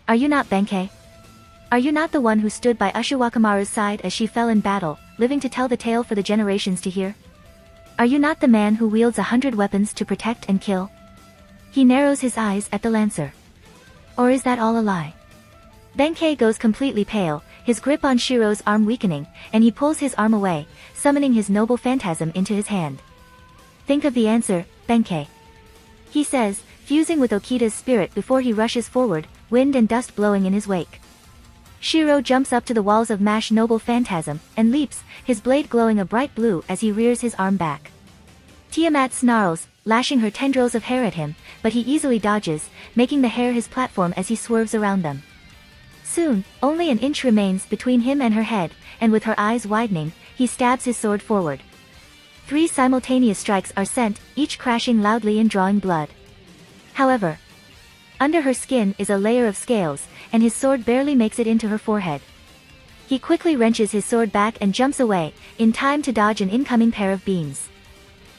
Are you not Benkei? Are you not the one who stood by Ushiwakamaru's side as she fell in battle, living to tell the tale for the generations to hear? Are you not the man who wields 100 weapons to protect and kill? He narrows his eyes at the Lancer. Or is that all a lie? Benkei goes completely pale, his grip on Shiro's arm weakening, and he pulls his arm away, summoning his noble phantasm into his hand. Think of the answer, Benkei. He says, fusing with Okita's spirit before he rushes forward, wind and dust blowing in his wake. Shiro jumps up to the walls of Mash noble phantasm, and leaps, his blade glowing a bright blue as he rears his arm back. Tiamat snarls, lashing her tendrils of hair at him, but he easily dodges, making the hair his platform as he swerves around them. Soon, only an inch remains between him and her head, and with her eyes widening, he stabs his sword forward. 3 simultaneous strikes are sent, each crashing loudly and drawing blood. However, under her skin is a layer of scales, and his sword barely makes it into her forehead. He quickly wrenches his sword back and jumps away, in time to dodge an incoming pair of beams.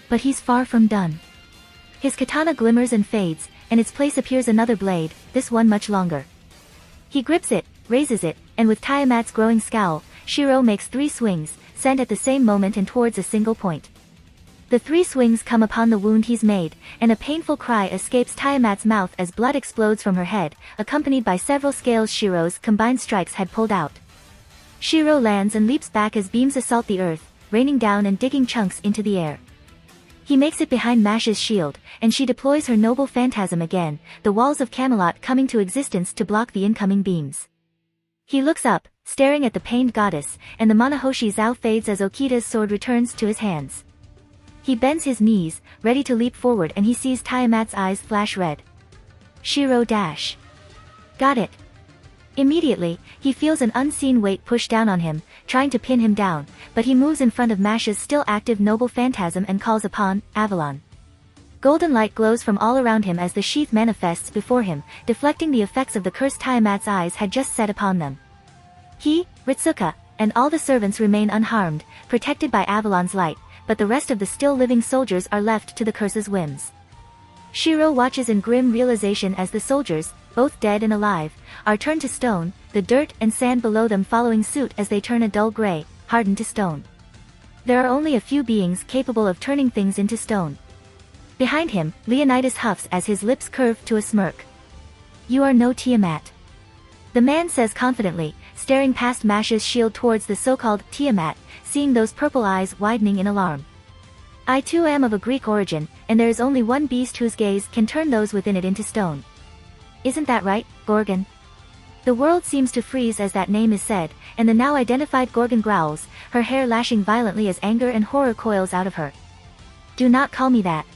But he's far from done. His katana glimmers and fades, and its place appears another blade, this one much longer. He grips it, raises it, and with Tiamat's growing scowl, Shiro makes 3 swings, sent at the same moment and towards a single point. The 3 swings come upon the wound he's made, and a painful cry escapes Tiamat's mouth as blood explodes from her head, accompanied by several scales Shiro's combined strikes had pulled out. Shiro lands and leaps back as beams assault the earth, raining down and digging chunks into the air. He makes it behind Mash's shield, and she deploys her noble phantasm again, the walls of Camelot coming to existence to block the incoming beams. He looks up, staring at the pained goddess, and the Manahoshi Zao fades as Okita's sword returns to his hands. He bends his knees, ready to leap forward, and he sees Tiamat's eyes flash red. Shiro dash. Got it. Immediately, he feels an unseen weight push down on him, trying to pin him down, but he moves in front of Mash's still active noble phantasm and calls upon Avalon. Golden light glows from all around him as the sheath manifests before him, deflecting the effects of the curse Tiamat's eyes had just set upon them. He, Ritsuka, and all the servants remain unharmed, protected by Avalon's light, but the rest of the still living soldiers are left to the curse's whims. Shiro watches in grim realization as the soldiers, both dead and alive, are turned to stone, the dirt and sand below them following suit as they turn a dull gray, hardened to stone. There are only a few beings capable of turning things into stone. Behind him, Leonidas huffs as his lips curve to a smirk. You are no Tiamat. The man says confidently, staring past Mash's shield towards the so-called Tiamat, seeing those purple eyes widening in alarm. I too am of a Greek origin, and there is only one beast whose gaze can turn those within it into stone. Isn't that right, Gorgon? The world seems to freeze as that name is said, and the now identified Gorgon growls, her hair lashing violently as anger and horror coils out of her. Do not call me that.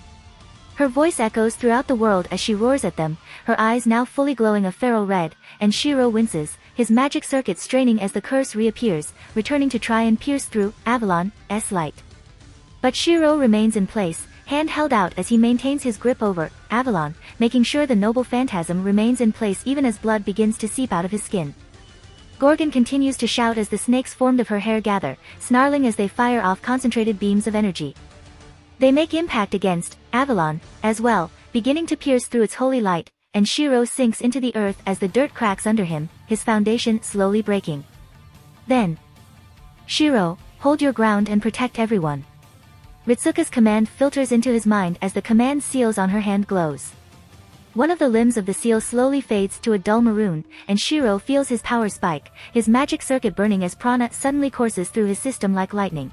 Her voice echoes throughout the world as she roars at them, her eyes now fully glowing a feral red, and Shiro winces, his magic circuit straining as the curse reappears, returning to try and pierce through Avalon's light. But Shiro remains in place, hand held out as he maintains his grip over Avalon, making sure the noble phantasm remains in place even as blood begins to seep out of his skin. Gorgon continues to shout as the snakes formed of her hair gather, snarling as they fire off concentrated beams of energy. They make impact against Avalon, as well, beginning to pierce through its holy light, and Shiro sinks into the earth as the dirt cracks under him, his foundation slowly breaking. Then, Shiro, hold your ground and protect everyone. Ritsuka's command filters into his mind as the command seals on her hand glows. One of the limbs of the seal slowly fades to a dull maroon, and Shiro feels his power spike, his magic circuit burning as prana suddenly courses through his system like lightning.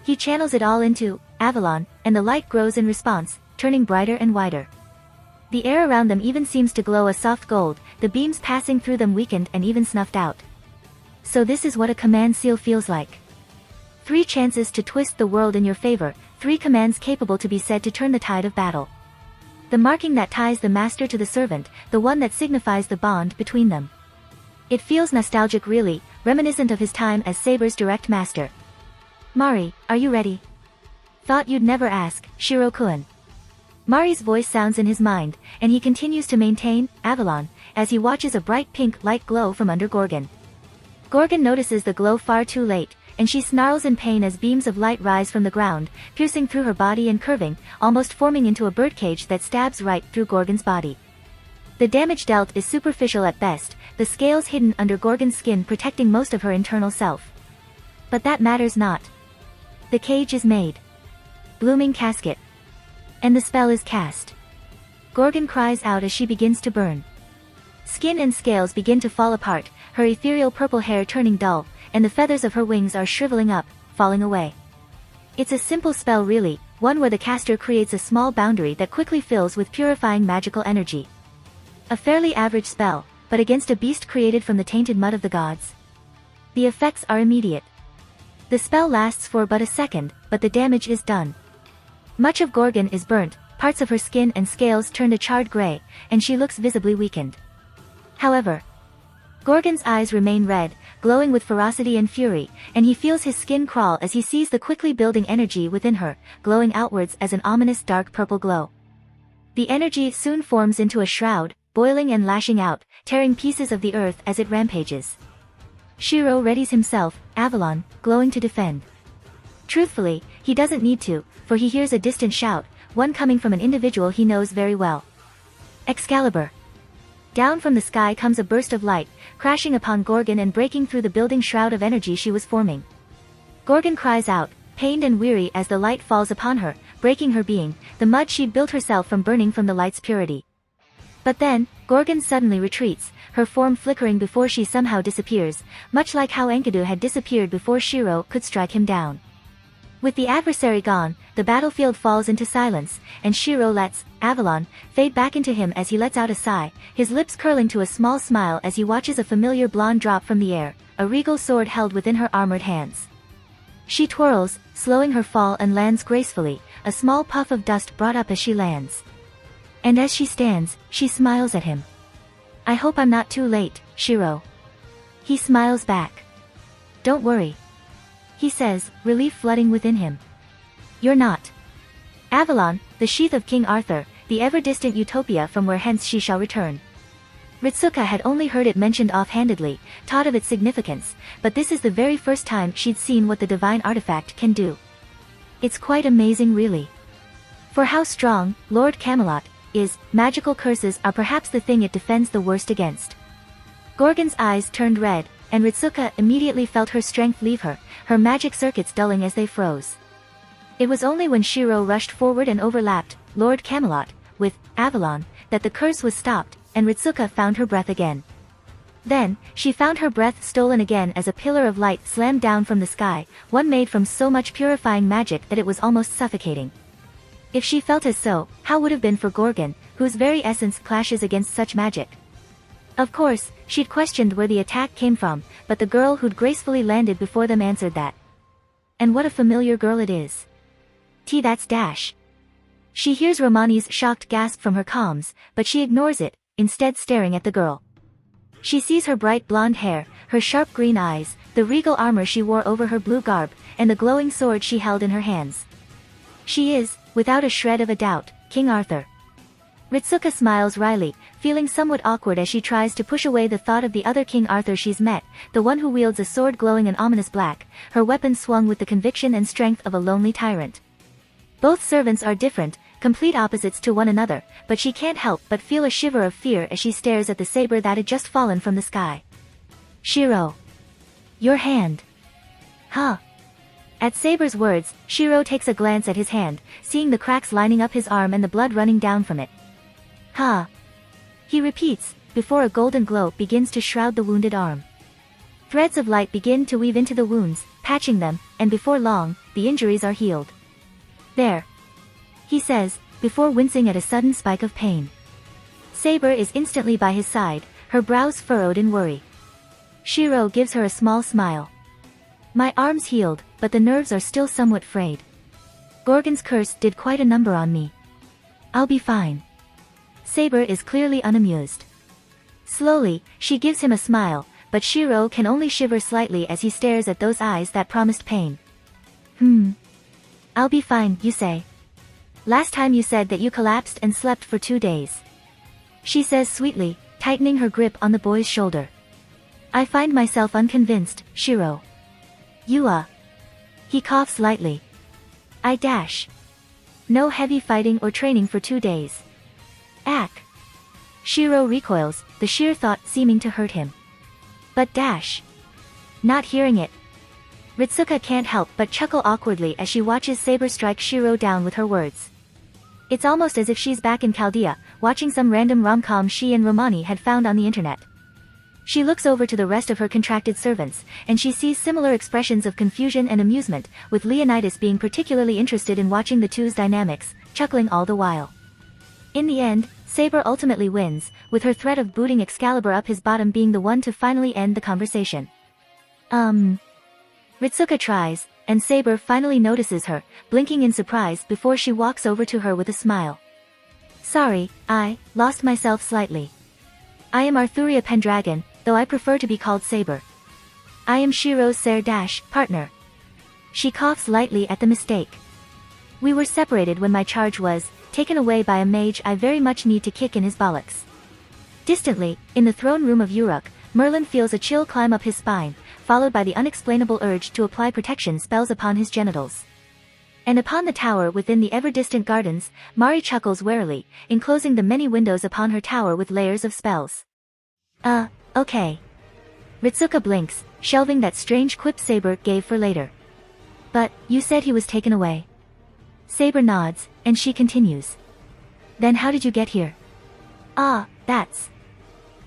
He channels it all into Avalon, and the light grows in response, turning brighter and wider. The air around them even seems to glow a soft gold, the beams passing through them weakened and even snuffed out. So this is what a command seal feels like. 3 chances to twist the world in your favor, 3 commands capable to be said to turn the tide of battle. The marking that ties the master to the servant, the one that signifies the bond between them. It feels nostalgic really, reminiscent of his time as Saber's direct master. Mari, are you ready? Thought you'd never ask, Shiro-kun. Mari's voice sounds in his mind, and he continues to maintain Avalon, as he watches a bright pink light glow from under Gorgon. Gorgon notices the glow far too late, and she snarls in pain as beams of light rise from the ground, piercing through her body and curving, almost forming into a birdcage that stabs right through Gorgon's body. The damage dealt is superficial at best, the scales hidden under Gorgon's skin protecting most of her internal self. But that matters not. The cage is made. Blooming casket. And the spell is cast. Gorgon cries out as she begins to burn. Skin and scales begin to fall apart, her ethereal purple hair turning dull, and the feathers of her wings are shriveling up, falling away. It's a simple spell really, one where the caster creates a small boundary that quickly fills with purifying magical energy. A fairly average spell, but against a beast created from the tainted mud of the gods. The effects are immediate. The spell lasts for but a second, but the damage is done. Much of Gorgon is burnt, parts of her skin and scales turned a charred gray, and she looks visibly weakened. However, Gorgon's eyes remain red, glowing with ferocity and fury, and he feels his skin crawl as he sees the quickly building energy within her, glowing outwards as an ominous dark purple glow. The energy soon forms into a shroud, boiling and lashing out, tearing pieces of the earth as it rampages. Shiro readies himself, Avalon, glowing to defend. Truthfully, he doesn't need to, for he hears a distant shout, one coming from an individual he knows very well. Excalibur. Down from the sky comes a burst of light, crashing upon Gorgon and breaking through the building shroud of energy she was forming. Gorgon cries out, pained and weary as the light falls upon her, breaking her being, the mud she'd built herself from burning from the light's purity. But then, Gorgon suddenly retreats, her form flickering before she somehow disappears, much like how Enkidu had disappeared before Shiro could strike him down. With the adversary gone, the battlefield falls into silence, and Shiro lets Avalon fade back into him as he lets out a sigh, his lips curling to a small smile as he watches a familiar blonde drop from the air, a regal sword held within her armored hands. She twirls, slowing her fall and lands gracefully, a small puff of dust brought up as she lands. And as she stands, she smiles at him. I hope I'm not too late, Shiro. He smiles back. Don't worry. He says, relief flooding within him. You're not. Avalon, the sheath of King Arthur, the ever-distant utopia from where hence she shall return. Ritsuka had only heard it mentioned offhandedly, taught of its significance, but this is the very first time she'd seen what the divine artifact can do. It's quite amazing really. For how strong Lord Camelot is, magical curses are perhaps the thing it defends the worst against. Gorgon's eyes turned red, and Ritsuka immediately felt her strength leave her, her magic circuits dulling as they froze. It was only when Shiro rushed forward and overlapped Lord Camelot with Avalon that the curse was stopped, and Ritsuka found her breath again. Then, she found her breath stolen again as a pillar of light slammed down from the sky, one made from so much purifying magic that it was almost suffocating. If she felt as so, how would have been for Gorgon, whose very essence clashes against such magic? Of course, she'd questioned where the attack came from, but the girl who'd gracefully landed before them answered that. And what a familiar girl it is. That's Dash. She hears Romani's shocked gasp from her comms, but she ignores it, instead staring at the girl. She sees her bright blonde hair, her sharp green eyes, the regal armor she wore over her blue garb, and the glowing sword she held in her hands. She is, without a shred of a doubt, King Arthur. Ritsuka smiles wryly, feeling somewhat awkward as she tries to push away the thought of the other King Arthur she's met, the one who wields a sword glowing an ominous black, her weapon swung with the conviction and strength of a lonely tyrant. Both servants are different, complete opposites to one another, but she can't help but feel a shiver of fear as she stares at the saber that had just fallen from the sky. Shiro. Your hand. Huh. At Saber's words, Shiro takes a glance at his hand, seeing the cracks lining up his arm and the blood running down from it. Huh. He repeats, before a golden glow begins to shroud the wounded arm. Threads of light begin to weave into the wounds, patching them, and before long, the injuries are healed. There. He says, before wincing at a sudden spike of pain. Saber is instantly by his side, her brows furrowed in worry. Shiro gives her a small smile. My arm's healed, but the nerves are still somewhat frayed. Gorgon's curse did quite a number on me. I'll be fine. Saber is clearly unamused. Slowly, she gives him a smile, but Shiro can only shiver slightly as he stares at those eyes that promised pain. I'll be fine, you say. Last time you said that you collapsed and slept for 2 days. She says sweetly, tightening her grip on the boy's shoulder. I find myself unconvinced, Shiro. He coughs lightly. I dash. No heavy fighting or training for 2 days. Ack. Shiro recoils, the sheer thought seeming to hurt him. But dash. Not hearing it. Ritsuka can't help but chuckle awkwardly as she watches Saber strike Shiro down with her words. It's almost as if she's back in Chaldea, watching some random rom-com she and Romani had found on the internet. She looks over to the rest of her contracted servants, and she sees similar expressions of confusion and amusement, with Leonidas being particularly interested in watching the two's dynamics, chuckling all the while. In the end, Saber ultimately wins, with her threat of booting Excalibur up his bottom being the one to finally end the conversation. Ritsuka tries, and Saber finally notices her, blinking in surprise before she walks over to her with a smile. Sorry, I lost myself slightly. I am Arthuria Pendragon, though I prefer to be called Saber. I am Shiro's partner. She coughs lightly at the mistake. We were separated when my charge was taken away by a mage I very much need to kick in his bollocks. Distantly, in the throne room of Uruk, Merlin feels a chill climb up his spine, followed by the unexplainable urge to apply protection spells upon his genitals. And upon the tower within the ever-distant gardens, Mari chuckles warily, enclosing the many windows upon her tower with layers of spells. Okay. Ritsuka blinks, shelving that strange quip Saber gave for later. But, you said he was taken away. Saber nods, and she continues. Then how did you get here? That's...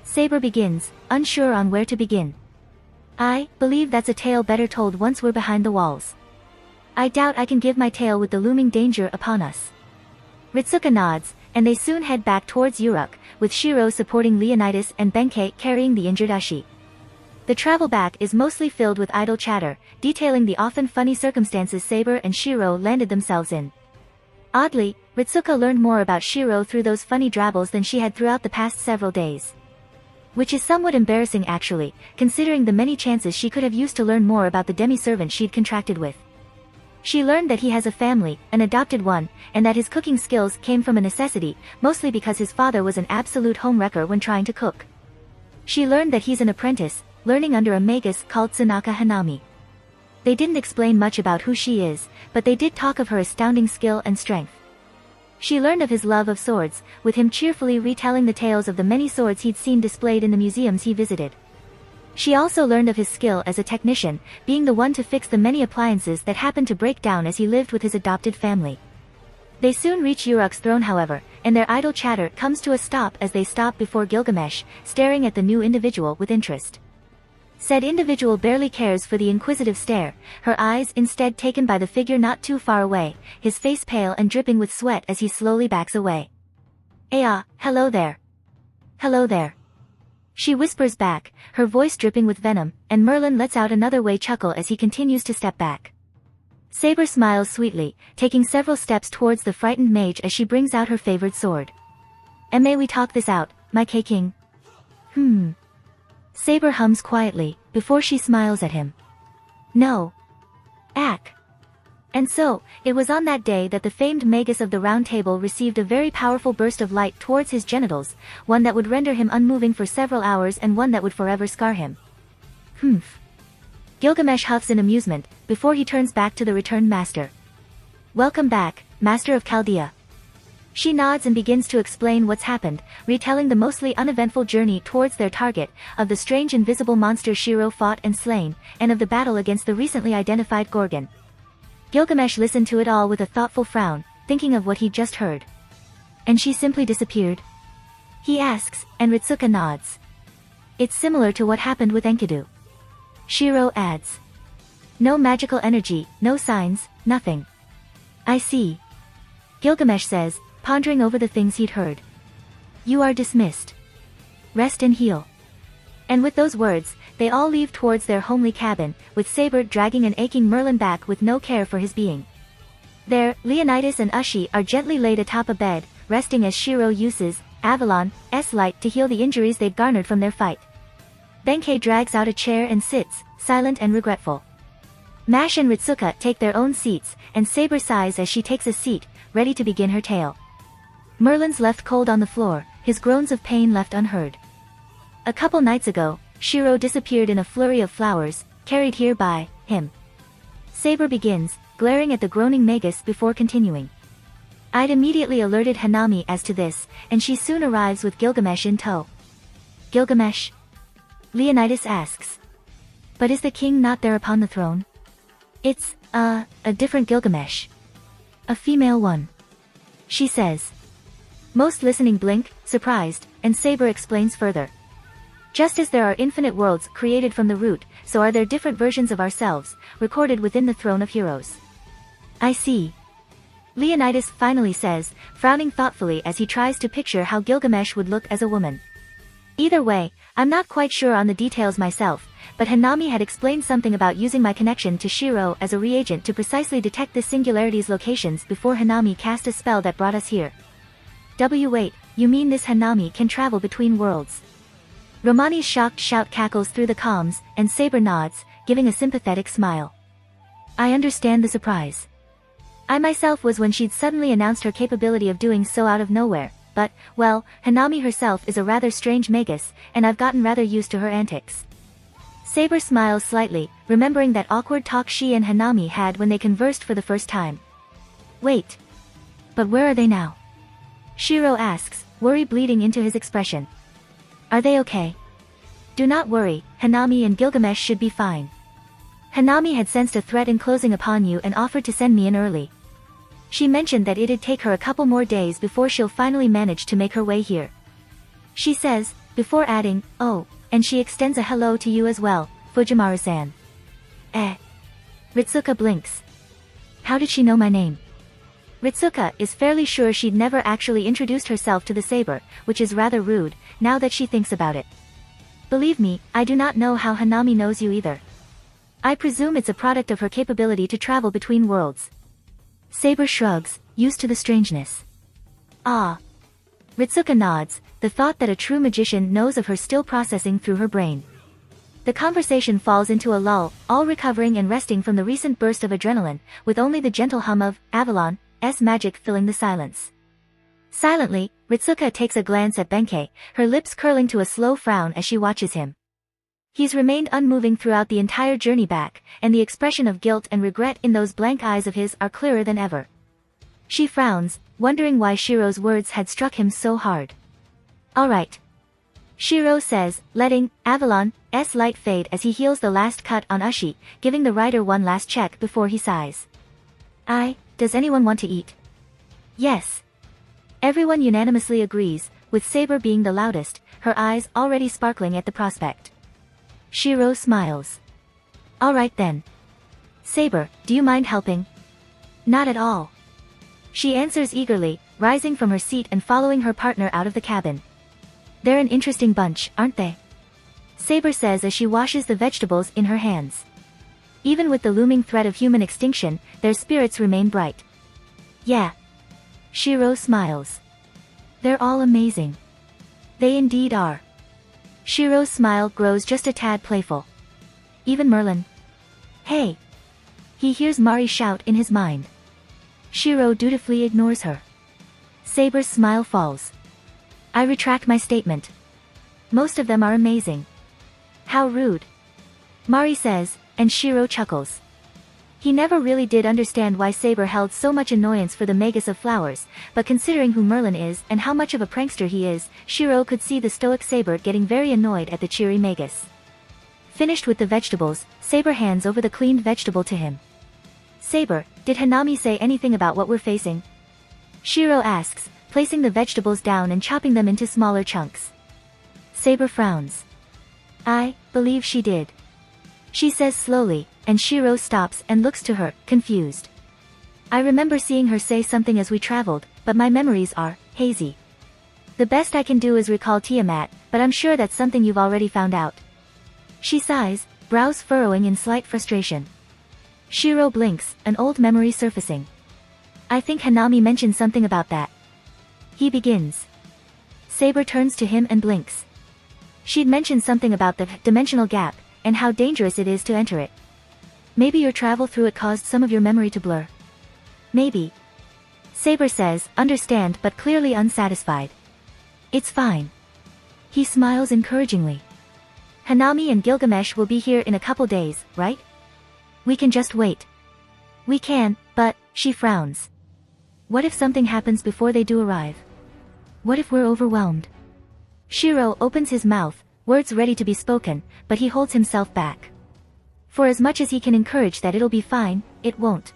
Saber begins, unsure on where to begin. I believe that's a tale better told once we're behind the walls. I doubt I can give my tale with the looming danger upon us. Ritsuka nods, and they soon head back towards Uruk, with Shiro supporting Leonidas and Benkei carrying the injured Ushi. The travel back is mostly filled with idle chatter, detailing the often funny circumstances Saber and Shiro landed themselves in. Oddly, Ritsuka learned more about Shiro through those funny drabbles than she had throughout the past several days. Which is somewhat embarrassing actually, considering the many chances she could have used to learn more about the demi-servant she'd contracted with. She learned that he has a family, an adopted one, and that his cooking skills came from a necessity, mostly because his father was an absolute homewrecker when trying to cook. She learned that he's an apprentice, learning under a magus called Tsunaka Hanami. They didn't explain much about who she is, but they did talk of her astounding skill and strength. She learned of his love of swords, with him cheerfully retelling the tales of the many swords he'd seen displayed in the museums he visited. She also learned of his skill as a technician, being the one to fix the many appliances that happened to break down as he lived with his adopted family. They soon reach Uruk's throne however, and their idle chatter comes to a stop as they stop before Gilgamesh, staring at the new individual with interest. Said individual barely cares for the inquisitive stare, her eyes instead taken by the figure not too far away, his face pale and dripping with sweat as he slowly backs away. Hello there. Hello there. She whispers back, her voice dripping with venom, and Merlin lets out another way chuckle as he continues to step back. Saber smiles sweetly, taking several steps towards the frightened mage as she brings out her favored sword. And may we talk this out, my K-King? Saber hums quietly, before she smiles at him. No. Ack. And so, it was on that day that the famed magus of the Round Table received a very powerful burst of light towards his genitals, one that would render him unmoving for several hours and one that would forever scar him. Gilgamesh huffs in amusement, before he turns back to the returned master. Welcome back, Master of Chaldea. She nods and begins to explain what's happened, retelling the mostly uneventful journey towards their target, of the strange invisible monster Shiro fought and slain, and of the battle against the recently identified Gorgon. Gilgamesh listened to it all with a thoughtful frown, thinking of what he'd just heard. And she simply disappeared? He asks, and Ritsuka nods. It's similar to what happened with Enkidu. Shiro adds. No magical energy, no signs, nothing. I see. Gilgamesh says, pondering over the things he'd heard. You are dismissed. Rest and heal. And with those words, they all leave towards their homely cabin, with Saber dragging an aching Merlin back with no care for his being. There, Leonidas and Ushi are gently laid atop a bed, resting as Shiro uses Avalon's light to heal the injuries they'd garnered from their fight. Benkei drags out a chair and sits, silent and regretful. Mash and Ritsuka take their own seats, and Saber sighs as she takes a seat, ready to begin her tale. Merlin's left cold on the floor, his groans of pain left unheard. A couple nights ago, Shiro disappeared in a flurry of flowers, carried here by him. Saber begins, glaring at the groaning magus before continuing. I'd immediately alerted Hanami as to this, and she soon arrives with Gilgamesh in tow. Gilgamesh? Leonidas asks. But is the king not there upon the throne? It's, a different Gilgamesh. A female one. She says. Most listening blink, surprised, and Saber explains further. Just as there are infinite worlds created from the root, so are there different versions of ourselves, recorded within the throne of heroes. I see. Leonidas finally says, frowning thoughtfully as he tries to picture how Gilgamesh would look as a woman. Either way, I'm not quite sure on the details myself, but Hanami had explained something about using my connection to Shiro as a reagent to precisely detect this singularity's locations before Hanami cast a spell that brought us here. Wait, you mean this Hanami can travel between worlds? Romani's shocked shout cackles through the comms, and Saber nods, giving a sympathetic smile. I understand the surprise. I myself was when she'd suddenly announced her capability of doing so out of nowhere, but, well, Hanami herself is a rather strange magus, and I've gotten rather used to her antics. Saber smiles slightly, remembering that awkward talk she and Hanami had when they conversed for the first time. Wait. But where are they now? Shiro asks, worry bleeding into his expression. Are they okay? Do not worry, Hanami and Gilgamesh should be fine. Hanami had sensed a threat enclosing upon you and offered to send me in early. She mentioned that it'd take her a couple more days before she'll finally manage to make her way here. She says, before adding, oh, and she extends a hello to you as well, Fujimaru-san. Ritsuka blinks. How did she know my name? Ritsuka is fairly sure she'd never actually introduced herself to the saber, which is rather rude, now that she thinks about it. Believe me, I do not know how Hanami knows you either. I presume it's a product of her capability to travel between worlds. Saber shrugs, used to the strangeness. Ah. Ritsuka nods, the thought that a true magician knows of her still processing through her brain. The conversation falls into a lull, all recovering and resting from the recent burst of adrenaline, with only the gentle hum of Avalon's magic filling the silence. Silently, Ritsuka takes a glance at Benkei, her lips curling to a slow frown as she watches him. He's remained unmoving throughout the entire journey back, and the expression of guilt and regret in those blank eyes of his are clearer than ever. She frowns, wondering why Shiro's words had struck him so hard. Alright. Shiro says, letting Avalon's light fade as he heals the last cut on Ushi, giving the rider one last check before he sighs. Does anyone want to eat? Yes. Everyone unanimously agrees, with Saber being the loudest, her eyes already sparkling at the prospect. Shiro smiles. Alright then. Saber, do you mind helping? Not at all. She answers eagerly, rising from her seat and following her partner out of the cabin. They're an interesting bunch, aren't they? Saber says as she washes the vegetables in her hands. Even with the looming threat of human extinction, their spirits remain bright. Yeah. Shiro smiles. They're all amazing. They indeed are. Shiro's smile grows just a tad playful. Even Merlin. Hey! He hears Mari shout in his mind. Shiro dutifully ignores her. Saber's smile falls. I retract my statement. Most of them are amazing. How rude. Mari says, and Shiro chuckles. He never really did understand why Saber held so much annoyance for the Magus of Flowers, but considering who Merlin is and how much of a prankster he is, Shiro could see the stoic Saber getting very annoyed at the cheery Magus. Finished with the vegetables, Saber hands over the cleaned vegetable to him. Saber, did Hanami say anything about what we're facing? Shiro asks, placing the vegetables down and chopping them into smaller chunks. Saber frowns. I believe she did. She says slowly, and Shiro stops and looks to her, confused. I remember seeing her say something as we traveled, but my memories are hazy. The best I can do is recall Tiamat, but I'm sure that's something you've already found out. She sighs, brows furrowing in slight frustration. Shiro blinks, an old memory surfacing. I think Hanami mentioned something about that. He begins. Saber turns to him and blinks. She'd mentioned something about the dimensional gap, and how dangerous it is to enter it. Maybe your travel through it caused some of your memory to blur. Maybe. Saber says, understand but clearly unsatisfied. It's fine. He smiles encouragingly. Hanami and Gilgamesh will be here in a couple days, right? We can just wait. We can, but, she frowns. What if something happens before they do arrive? What if we're overwhelmed? Shiro opens his mouth, words ready to be spoken, but he holds himself back. For as much as he can encourage that it'll be fine, it won't.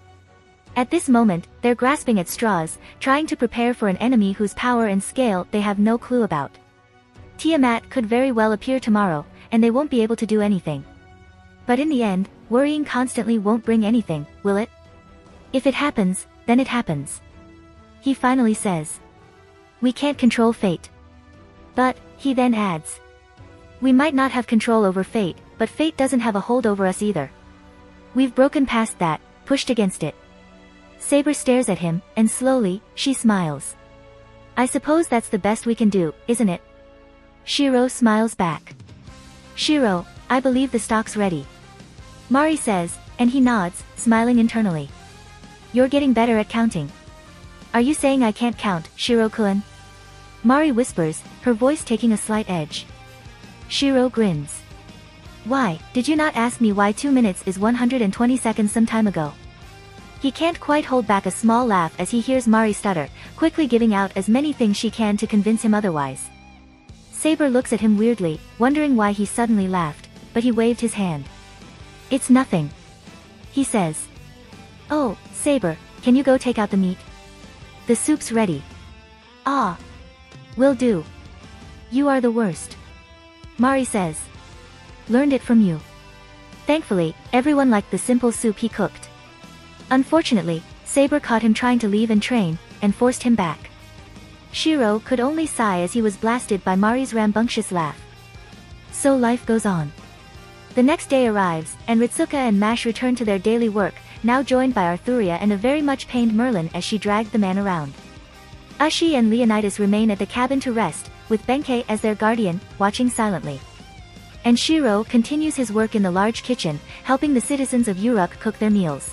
At this moment, they're grasping at straws, trying to prepare for an enemy whose power and scale they have no clue about. Tiamat could very well appear tomorrow, and they won't be able to do anything. But in the end, worrying constantly won't bring anything, will it? If it happens, then it happens. He finally says. We can't control fate. But, he then adds. We might not have control over fate, but fate doesn't have a hold over us either. We've broken past that, pushed against it. Saber stares at him, and slowly, she smiles. I suppose that's the best we can do, isn't it? Shiro smiles back. Shiro, I believe the stock's ready. Mari says, and he nods, smiling internally. You're getting better at counting. Are you saying I can't count, Shiro-kun? Mari whispers, her voice taking a slight edge. Shiro grins. Why, did you not ask me why 2 minutes is 120 seconds some time ago? He can't quite hold back a small laugh as he hears Mari stutter, quickly giving out as many things she can to convince him otherwise. Saber looks at him weirdly, wondering why he suddenly laughed, but he waved his hand. "It's nothing," he says. "Oh, Saber, can you go take out the meat? The soup's ready." "Ah. Will do. You are the worst," Mari says. "Learned it from you." Thankfully, everyone liked the simple soup he cooked. Unfortunately, Saber caught him trying to leave and train, and forced him back. Shiro could only sigh as he was blasted by Mari's rambunctious laugh. So life goes on. The next day arrives, and Ritsuka and Mash return to their daily work, now joined by Arthuria and a very much pained Merlin as she dragged the man around. Ushi and Leonidas remain at the cabin to rest, with Benkei as their guardian, watching silently. And Shiro continues his work in the large kitchen, helping the citizens of Uruk cook their meals.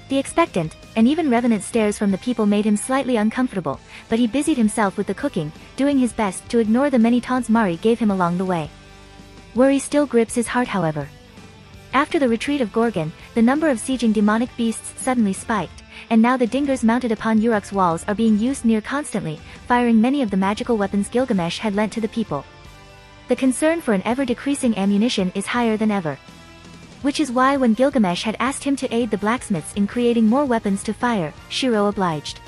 The expectant, and even revenant stares from the people made him slightly uncomfortable, but he busied himself with the cooking, doing his best to ignore the many taunts Mari gave him along the way. Worry still grips his heart, however. After the retreat of Gorgon, the number of sieging demonic beasts suddenly spiked, and now the dingers mounted upon Uruk's walls are being used near constantly, firing many of the magical weapons Gilgamesh had lent to the people. The concern for an ever-decreasing ammunition is higher than ever. Which is why when Gilgamesh had asked him to aid the blacksmiths in creating more weapons to fire, Shiro obliged.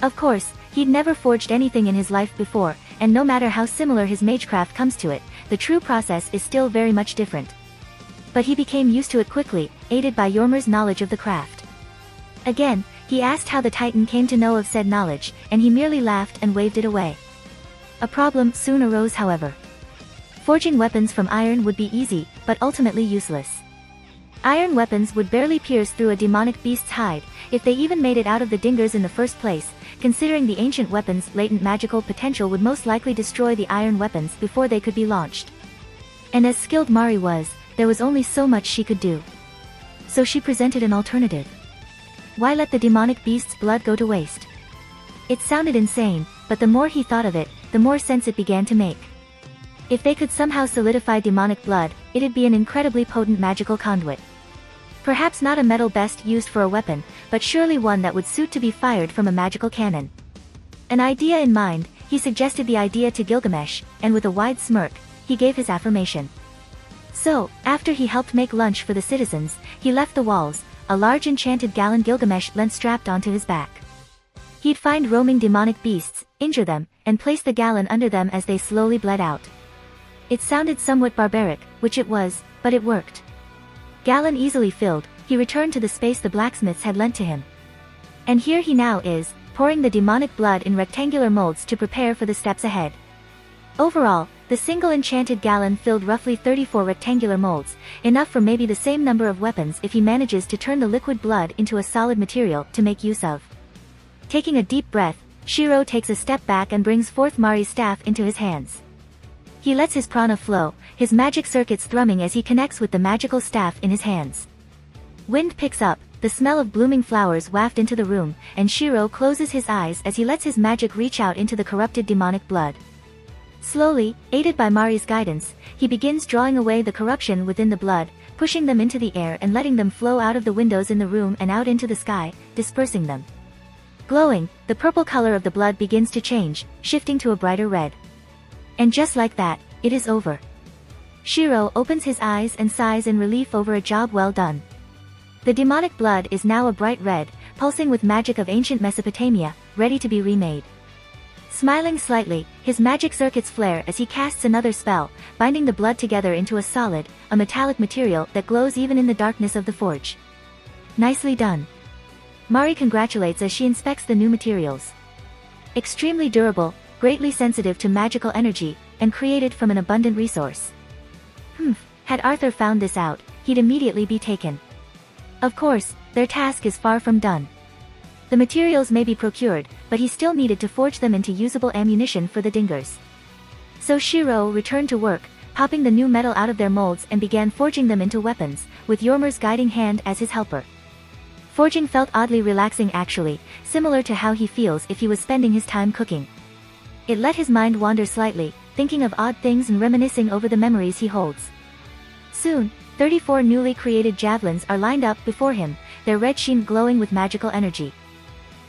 Of course, he'd never forged anything in his life before, and no matter how similar his magecraft comes to it, the true process is still very much different. But he became used to it quickly, aided by Yormer's knowledge of the craft. Again, he asked how the Titan came to know of said knowledge, and he merely laughed and waved it away. A problem soon arose, however. Forging weapons from iron would be easy, but ultimately useless. Iron weapons would barely pierce through a demonic beast's hide, if they even made it out of the dingers in the first place, considering the ancient weapons' latent magical potential would most likely destroy the iron weapons before they could be launched. And as skilled Mari was, there was only so much she could do. So she presented an alternative. Why let the demonic beast's blood go to waste? It sounded insane, but the more he thought of it, the more sense it began to make. If they could somehow solidify demonic blood, it'd be an incredibly potent magical conduit. Perhaps not a metal best used for a weapon, but surely one that would suit to be fired from a magical cannon. An idea in mind, he suggested the idea to Gilgamesh, and with a wide smirk, he gave his affirmation. So, after he helped make lunch for the citizens, he left the walls, a large enchanted gallon Gilgamesh lent strapped onto his back. He'd find roaming demonic beasts, injure them, and place the gallon under them as they slowly bled out. It sounded somewhat barbaric, which it was, but it worked. Gallon easily filled, he returned to the space the blacksmiths had lent to him. And here he now is, pouring the demonic blood in rectangular molds to prepare for the steps ahead. Overall, the single enchanted gallon filled roughly 34 rectangular molds, enough for maybe the same number of weapons if he manages to turn the liquid blood into a solid material to make use of. Taking a deep breath, Shiro takes a step back and brings forth Mari's staff into his hands. He lets his prana flow, his magic circuits thrumming as he connects with the magical staff in his hands. Wind picks up, the smell of blooming flowers waft into the room, and Shiro closes his eyes as he lets his magic reach out into the corrupted demonic blood. Slowly, aided by Mari's guidance, he begins drawing away the corruption within the blood, pushing them into the air and letting them flow out of the windows in the room and out into the sky, dispersing them. Glowing, the purple color of the blood begins to change, shifting to a brighter red. And just like that, it is over. Shiro opens his eyes and sighs in relief over a job well done. The demonic blood is now a bright red, pulsing with magic of ancient Mesopotamia, ready to be remade. Smiling slightly, his magic circuits flare as he casts another spell, binding the blood together into a solid, a metallic material that glows even in the darkness of the forge. Nicely done. Mari congratulates as she inspects the new materials. Extremely durable, greatly sensitive to magical energy, and created from an abundant resource. Had Arthur found this out, he'd immediately be taken. Of course, their task is far from done. The materials may be procured, but he still needed to forge them into usable ammunition for the dingers. So Shiro returned to work, popping the new metal out of their molds and began forging them into weapons, with Yormer's guiding hand as his helper. Forging felt oddly relaxing actually, similar to how he feels if he was spending his time cooking. It let his mind wander slightly, thinking of odd things and reminiscing over the memories he holds. Soon, 34 newly created javelins are lined up before him, their red sheen glowing with magical energy.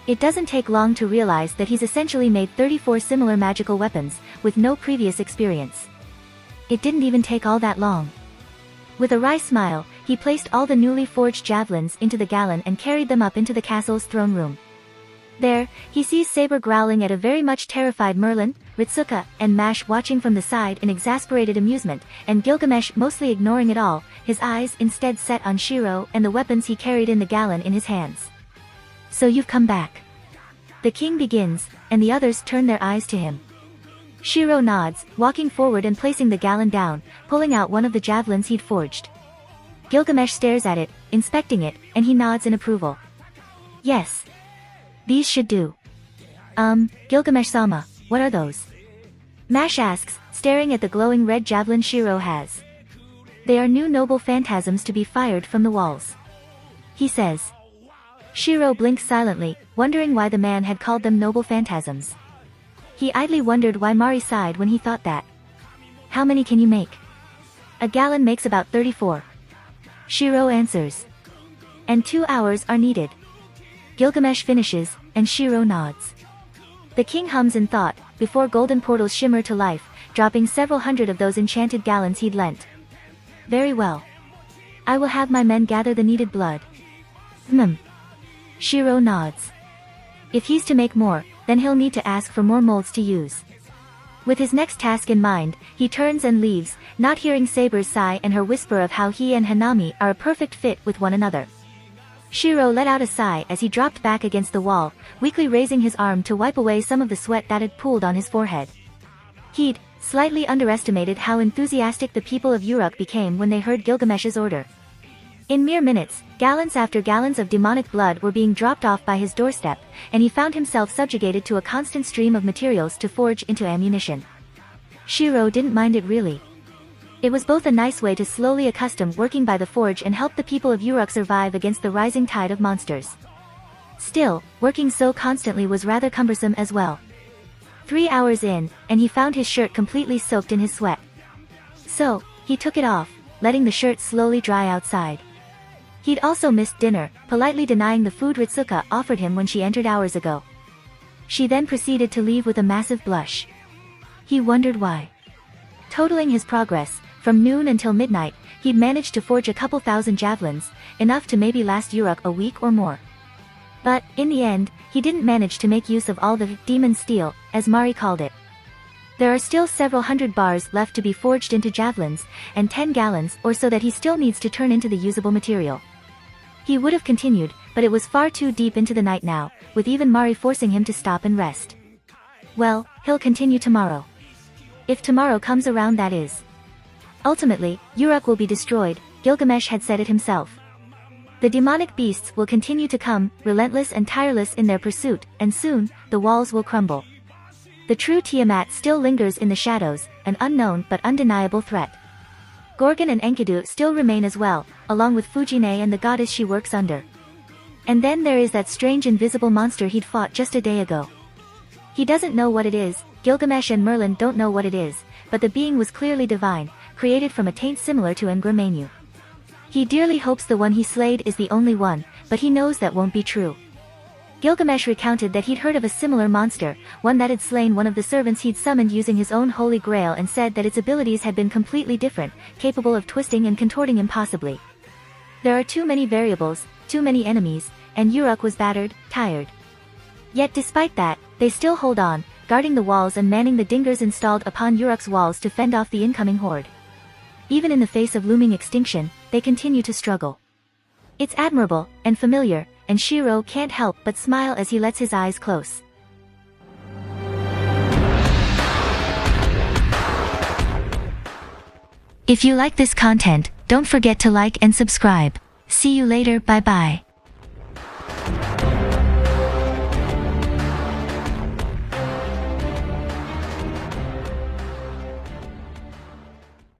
It doesn't take long to realize that he's essentially made 34 similar magical weapons, with no previous experience. It didn't even take all that long. With a wry smile, he placed all the newly forged javelins into the gallon and carried them up into the castle's throne room. There, he sees Saber growling at a very much terrified Merlin, Ritsuka, and Mash watching from the side in exasperated amusement, and Gilgamesh mostly ignoring it all, his eyes instead set on Shiro and the weapons he carried in the gallon in his hands. "So you've come back." The king begins, and the others turn their eyes to him. Shiro nods, walking forward and placing the gallon down, pulling out one of the javelins he'd forged. Gilgamesh stares at it, inspecting it, and he nods in approval. "Yes. These should do." Gilgamesh-sama, what are those?" Mash asks, staring at the glowing red javelin Shiro has. "They are new noble phantasms to be fired from the walls," he says. Shiro blinks silently, wondering why the man had called them noble phantasms. He idly wondered why Mari sighed when he thought that. "How many can you make?" "A gallon makes about 34. Shiro answers. "And 2 hours are needed." Gilgamesh finishes, and Shiro nods. The king hums in thought, before golden portals shimmer to life, dropping several hundred of those enchanted gallons he'd lent. "Very well. I will have my men gather the needed blood." Shiro nods. If he's to make more, then he'll need to ask for more molds to use. With his next task in mind, he turns and leaves, not hearing Saber's sigh and her whisper of how he and Hanami are a perfect fit with one another. Shiro let out a sigh as he dropped back against the wall, weakly raising his arm to wipe away some of the sweat that had pooled on his forehead. He'd slightly underestimated how enthusiastic the people of Uruk became when they heard Gilgamesh's order. In mere minutes, gallons after gallons of demonic blood were being dropped off by his doorstep, and he found himself subjugated to a constant stream of materials to forge into ammunition. Shiro didn't mind it really. It was both a nice way to slowly accustom working by the forge and help the people of Uruk survive against the rising tide of monsters. Still, working so constantly was rather cumbersome as well. 3 hours in, and he found his shirt completely soaked in his sweat. So, he took it off, letting the shirt slowly dry outside. He'd also missed dinner, politely denying the food Ritsuka offered him when she entered hours ago. She then proceeded to leave with a massive blush. He wondered why. Totaling his progress, from noon until midnight, he'd managed to forge a couple thousand javelins, enough to maybe last Uruk a week or more. But, in the end, he didn't manage to make use of all the demon steel, as Mari called it. There are still several hundred bars left to be forged into javelins, and 10 gallons or so that he still needs to turn into the usable material. He would have continued, but it was far too deep into the night now, with even Mari forcing him to stop and rest. Well, he'll continue tomorrow. If tomorrow comes around, that is. Ultimately, Uruk will be destroyed, Gilgamesh had said it himself. The demonic beasts will continue to come, relentless and tireless in their pursuit, and soon, the walls will crumble. The true Tiamat still lingers in the shadows, an unknown but undeniable threat. Gorgon and Enkidu still remain as well, along with Fujine and the goddess she works under. And then there is that strange invisible monster he'd fought just a day ago. He doesn't know what it is, Gilgamesh and Merlin don't know what it is, but the being was clearly divine, created from a taint similar to Ngramenu. He dearly hopes the one he slayed is the only one, but he knows that won't be true. Gilgamesh recounted that he'd heard of a similar monster, one that had slain one of the servants he'd summoned using his own holy grail, and said that its abilities had been completely different, capable of twisting and contorting impossibly. There are too many variables, too many enemies, and Uruk was battered, tired. Yet despite that, they still hold on, guarding the walls and manning the dingers installed upon Uruk's walls to fend off the incoming horde. Even in the face of looming extinction, they continue to struggle. It's admirable, and familiar, and Shiro can't help but smile as he lets his eyes close. If you like this content, don't forget to like and subscribe. See you later, bye bye.